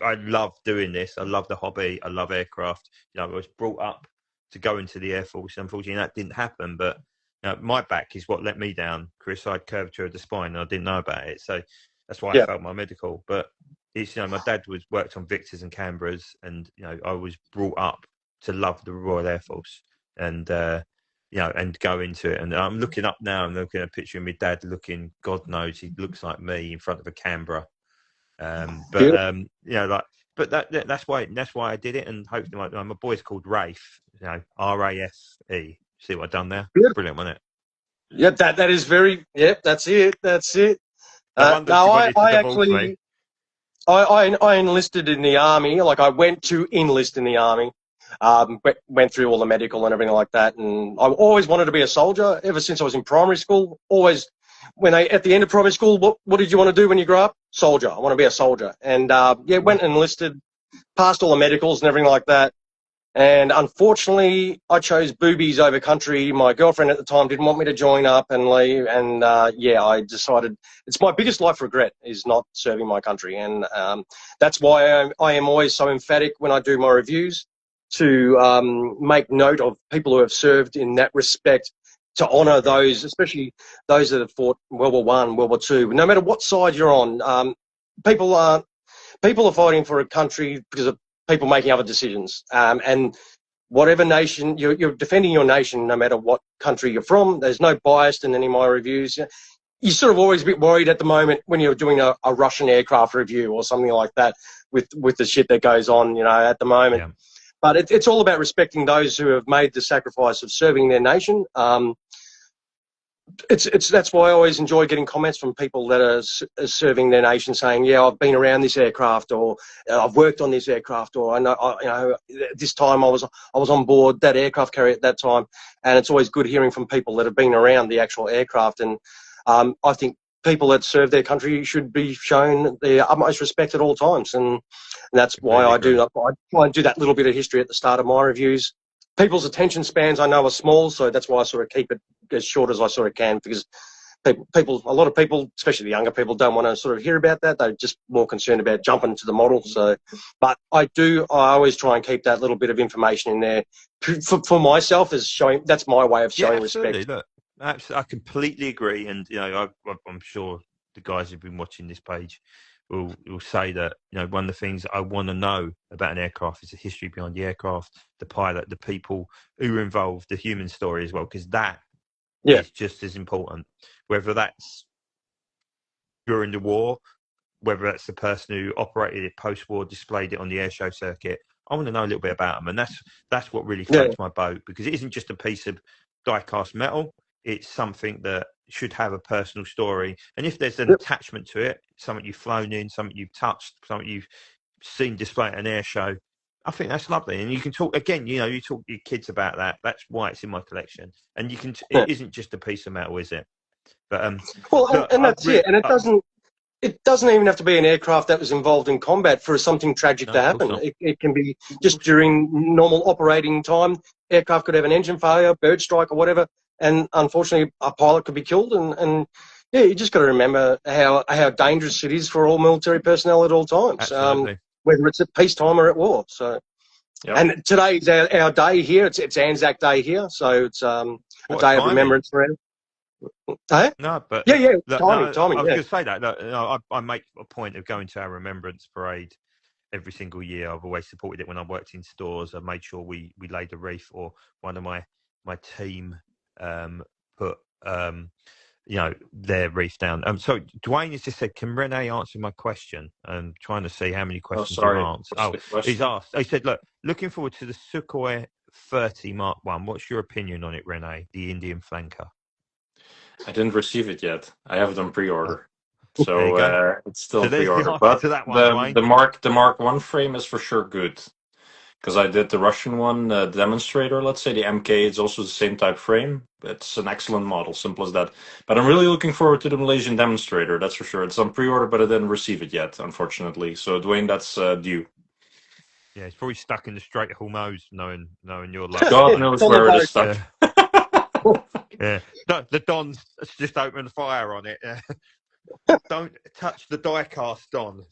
I love doing this. I love the hobby. I love aircraft. You know, I was brought up to go into the Air Force. Unfortunately, that didn't happen. But you know, my back is what let me down, Chris. I had curvature of the spine, and I didn't know about it. So that's why I failed my medical. But it's, you know, my dad worked on Victors and Canberras, and you know, I was brought up to love the Royal Air Force, and you know, and go into it. And I'm looking up now and looking at a picture of my dad looking, God knows, he looks like me in front of a Canberra. You know, like, but that's why I did it. And hopefully, my boy's called Rafe, you know, R-A-F-E. See what I've done there? Yep. Brilliant, wasn't it? Yep, that is very. Yep, that's it. I enlisted in the army. Like, I went to enlist in the army. Went through all the medical and everything like that, and I always wanted to be a soldier ever since I was in primary school. Always, at the end of primary school, what did you want to do when you grow up? Soldier. I want to be a soldier. And went and enlisted, passed all the medicals and everything like that. And unfortunately, I chose boobies over country. My girlfriend at the time didn't want me to join up and leave. And I decided it's my biggest life regret is not serving my country. And that's why I am always so emphatic when I do my reviews, to make note of people who have served in that respect, to honour those, especially those that have fought World War I, World War II. No matter what side you're on, people are fighting for a country because of people making other decisions. And whatever nation, you're defending your nation no matter what country you're from. There's no bias in any of my reviews. You're sort of always a bit worried at the moment when you're doing a Russian aircraft review or something like that with the shit that goes on, you know, at the moment. Yeah. But it's all about respecting those who have made the sacrifice of serving their nation. That's why I always enjoy getting comments from people that are serving their nation, saying, "Yeah, I've been around this aircraft," or "I've worked on this aircraft," or this time I was on board that aircraft carrier at that time." And it's always good hearing from people that have been around the actual aircraft. And I think people that serve their country should be shown their utmost respect at all times. And that's why I try and do that little bit of history at the start of my reviews. People's attention spans, I know, are small, so that's why I sort of keep it as short as I sort of can, because a lot of people, especially the younger people, don't want to sort of hear about that. They're just more concerned about jumping to the model. So, but I always try and keep that little bit of information in there for myself, as showing, that's my way of showing respect. Look, I completely agree. And, you know, I'm sure the guys who've been watching this page will say that, you know, one of the things I want to know about an aircraft is the history behind the aircraft, the pilot, the people who are involved, the human story as well, because that is just as important. Whether that's during the war, whether that's the person who operated it post-war, displayed it on the airshow circuit, I want to know a little bit about them. And that's what really floats my boat, because it isn't just a piece of die-cast metal. It's something that should have a personal story. And if there's an attachment to it, something you've flown in, something you've touched, something you've seen displayed at an air show, I think that's lovely. And you can talk, again, you know, you talk to your kids about that. That's why it's in my collection. And you can, it isn't just a piece of metal, is it? But that's it. And it doesn't even have to be an aircraft that was involved in combat for something tragic to happen. It can be just during normal operating time. Aircraft could have an engine failure, bird strike or whatever. And unfortunately, a pilot could be killed, and Yeah, you just got to remember how dangerous it is for all military personnel at all times, Absolutely. whether it's at peacetime or at war. So, Yep. and today's our day here. It's Anzac Day here, so it's a day of remembrance for him. Hey? No, but Yeah, look, timing. I was Yeah. going to say that. Look, I make a point of going to our remembrance parade every single year. I've always supported it when I worked in stores. I made sure we laid a wreath, or one of my team put their wreath down. So Dwayne has just said, can Renee answer my question? I'm trying to see how many questions you've answered. He's asked. He said, looking forward to the Sukhoi 30 Mark 1. What's your opinion on it, Renee, the Indian flanker? I didn't receive it yet. I have it on pre-order. So it's still pre-order. But the Mark 1 frame is for sure good. Because I did the Russian one, demonstrator, let's say, the MK, it's also the same type frame. It's an excellent model, simple as that. But I'm really looking forward to the Malaysian demonstrator, that's for sure. It's on pre-order, but I didn't receive it yet, unfortunately. So, Dwayne, that's due. Yeah, it's probably stuck in the Strait of Hormuz, knowing your luck. God knows where it is stuck. Yeah. The Don's just opened fire on it. Don't touch the Diecast, Don.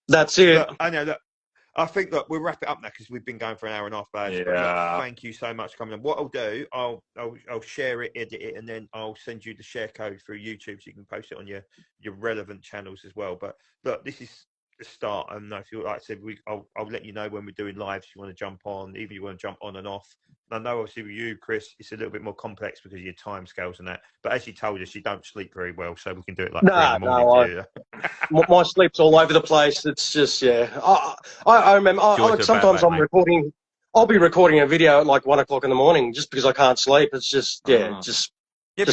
That's it. Look, I know, I think that we'll wrap it up now because we've been going for an hour and a half. Yeah. Thank you so much for coming on. What I'll do, I'll share it, edit it, and then I'll send you the share code through YouTube so you can post it on your relevant channels as well. But look, this is the start. And if you, like I said, I'll let you know when we're doing lives. If you want to jump on, even if you want to jump on and off. And I know obviously with you, Chris, it's a little bit more complex because of your time scales and that. But as you told us, you don't sleep very well, so we can do it like 3 in the morning. My sleep's all over the place. It's just I remember. Sometimes I'm recording. I'll be recording a video at like 1 o'clock in the morning just because I can't sleep. It's just just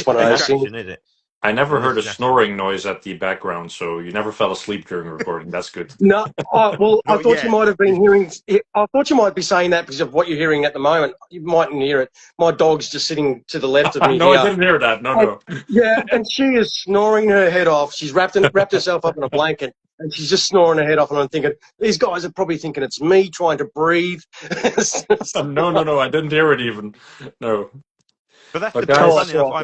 one of those things. Isn't it? I never heard a snoring noise at the background, so you never fell asleep during recording. That's good. No, I thought you might have been hearing. I thought you might be saying that because of what you're hearing at the moment. You mightn't hear it. My dog's just sitting to the left of me. No, I didn't hear that. No. Yeah, and she is snoring her head off. She's wrapped herself up in a blanket, and she's just snoring her head off. And I'm thinking, these guys are probably thinking it's me trying to breathe. No, I didn't hear it even. No. But that's the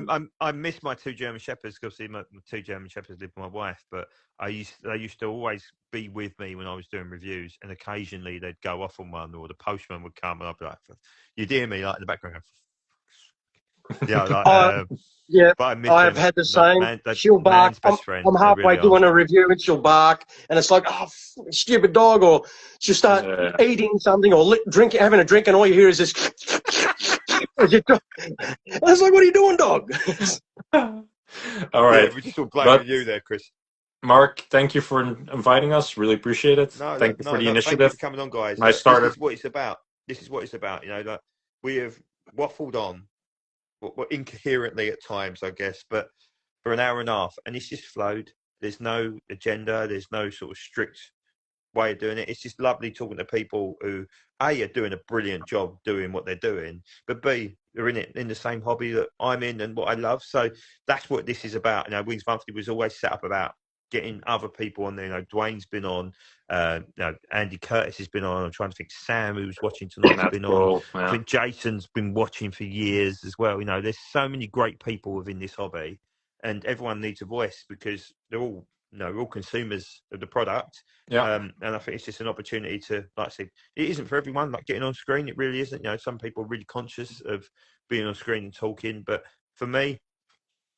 funny. I miss my 2 German Shepherds because my 2 German Shepherds live with my wife. But they used to always be with me when I was doing reviews, and occasionally they'd go off on one, or the postman would come, and I'd be like, "You'd hear me like in the background." Yeah, but I've had the same. She'll bark. I'm halfway doing a review, and she'll bark, and it's like, "Oh, stupid dog!" Or she'll start eating something or having a drink, and all you hear is this. I was like, "What are you doing, dog?" All right, we're just all blaming you there, Chris. Mark, thank you for inviting us. Really appreciate it. Thank you for the initiative. Thank you for coming on, guys. This is what it's about. You know, like, we have waffled on, incoherently at times, I guess, but for an hour and a half, and it's just flowed. There's no agenda. There's no sort of strict way of doing it. It's just lovely talking to people who A, are doing a brilliant job doing what they're doing, but B, are in the same hobby that I'm in and what I love. So that's what this is about. You know, Wings Monthly was always set up about getting other people on there. You know, Dwayne's been on, Andy Curtis has been on. I'm trying to think, Sam, who's watching tonight, has been on. I think Jason's been watching for years as well. You know, there's so many great people within this hobby, and everyone needs a voice because they're all, we're all consumers of the product. Yeah. And I think it's just an opportunity to, like I said, it isn't for everyone, like getting on screen. It really isn't. You know, some people are really conscious of being on screen and talking. But for me,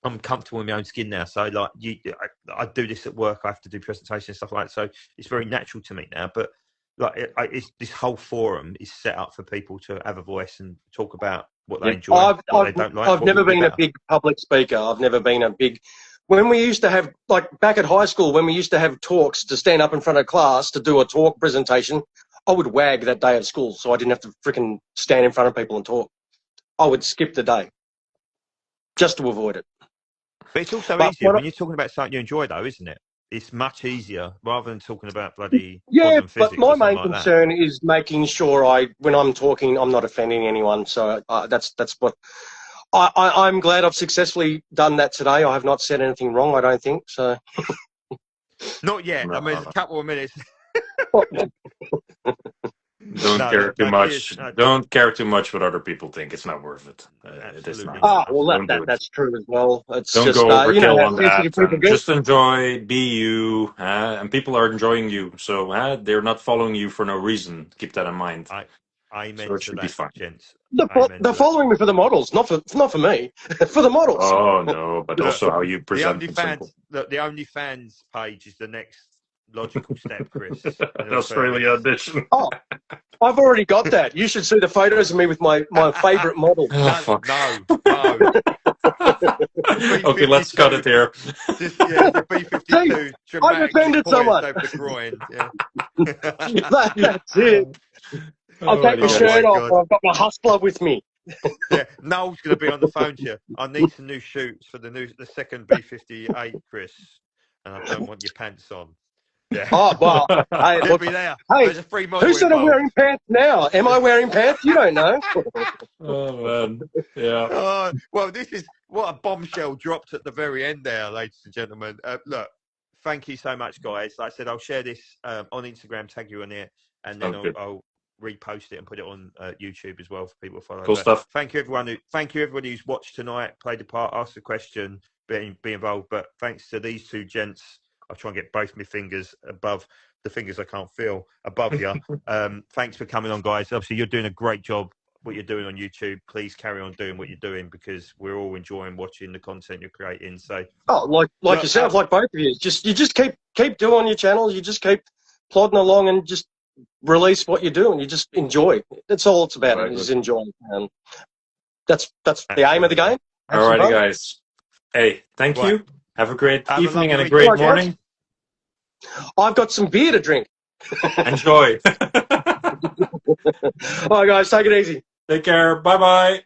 I'm comfortable in my own skin now. So, like, I do this at work. I have to do presentations and stuff like that. So it's very natural to me now. But like, this whole forum is set up for people to have a voice and talk about what they enjoy, what they don't like. I've never been a big public speaker. I've never been a big... When we used to have, like back at high school, when we used to have talks to stand up in front of class to do a talk presentation, I would wag that day at school so I didn't have to freaking stand in front of people and talk. I would skip the day just to avoid it. But it's also easier when you're talking about something you enjoy, though, isn't it? It's much easier rather than talking about bloody quantum physics. But my main concern is making sure when I'm talking, I'm not offending anyone. So that's what... I'm glad I've successfully done that today. I have not said anything wrong, I don't think. So, not yet. I mean, a couple of minutes. Don't No, care too no, much. cheers. No, Don't care too much what other people think. It's not worth it. It is absolutely not. not. Well, Don't do it. that's true as well. It's Don't just, go you know overkill how on sensitive that. people And get. just enjoy, be you, and people are enjoying you. So they're not following you for no reason. Keep that in mind. Amen So it to should be that, fine. gents. They're following me for the models, not for me. For the models. Oh no, but Look, also how you The present them. Simple. OnlyFans page is the next logical step, Chris. in The all Australia fairness. edition. Oh, I've already got that. You should see the photos of me with my favourite model. Oh, fuck. No. Okay, let's cut it here. The B-52 dramatically offended poised someone. over the groin. Yeah. That's it. I'll take my Oh, shirt my off. God. I've got my hustler with me. Yeah, Noel's going to be on the phone to you. I need some new shoots for the second B-58, Chris, and I don't want your pants on. Yeah. Oh, well, hey, He'll look, be there. hey, There's a free model who said I'm involved. wearing pants now? Am I wearing pants? You don't know. Oh man, yeah. Well, this is what a bombshell dropped at the very end there, ladies and gentlemen. Look, thank you so much, guys. Like I said, I'll share this on Instagram, tag you on it, and then I'll repost it and put it on YouTube as well for people to follow. Cool stuff. Thank you, everybody who's watched tonight, played a part, asked a question, be involved. But thanks to these two gents, I'll try and get both my fingers above the fingers I can't feel above you. Thanks for coming on, guys. Obviously, you're doing a great job. What you're doing on YouTube, please carry on doing what you're doing because we're all enjoying watching the content you're creating. So, like yourself, like both of you, you just keep doing your channel. You just keep plodding along and just release what you do, and you just enjoy. That's all it's about. Is enjoying, and that's the aim of the game. Alrighty, guys. Hey, thank you. Have a great evening and a great morning. I've got some beer to drink. Enjoy. All right, guys, take it easy. Take care. Bye-bye.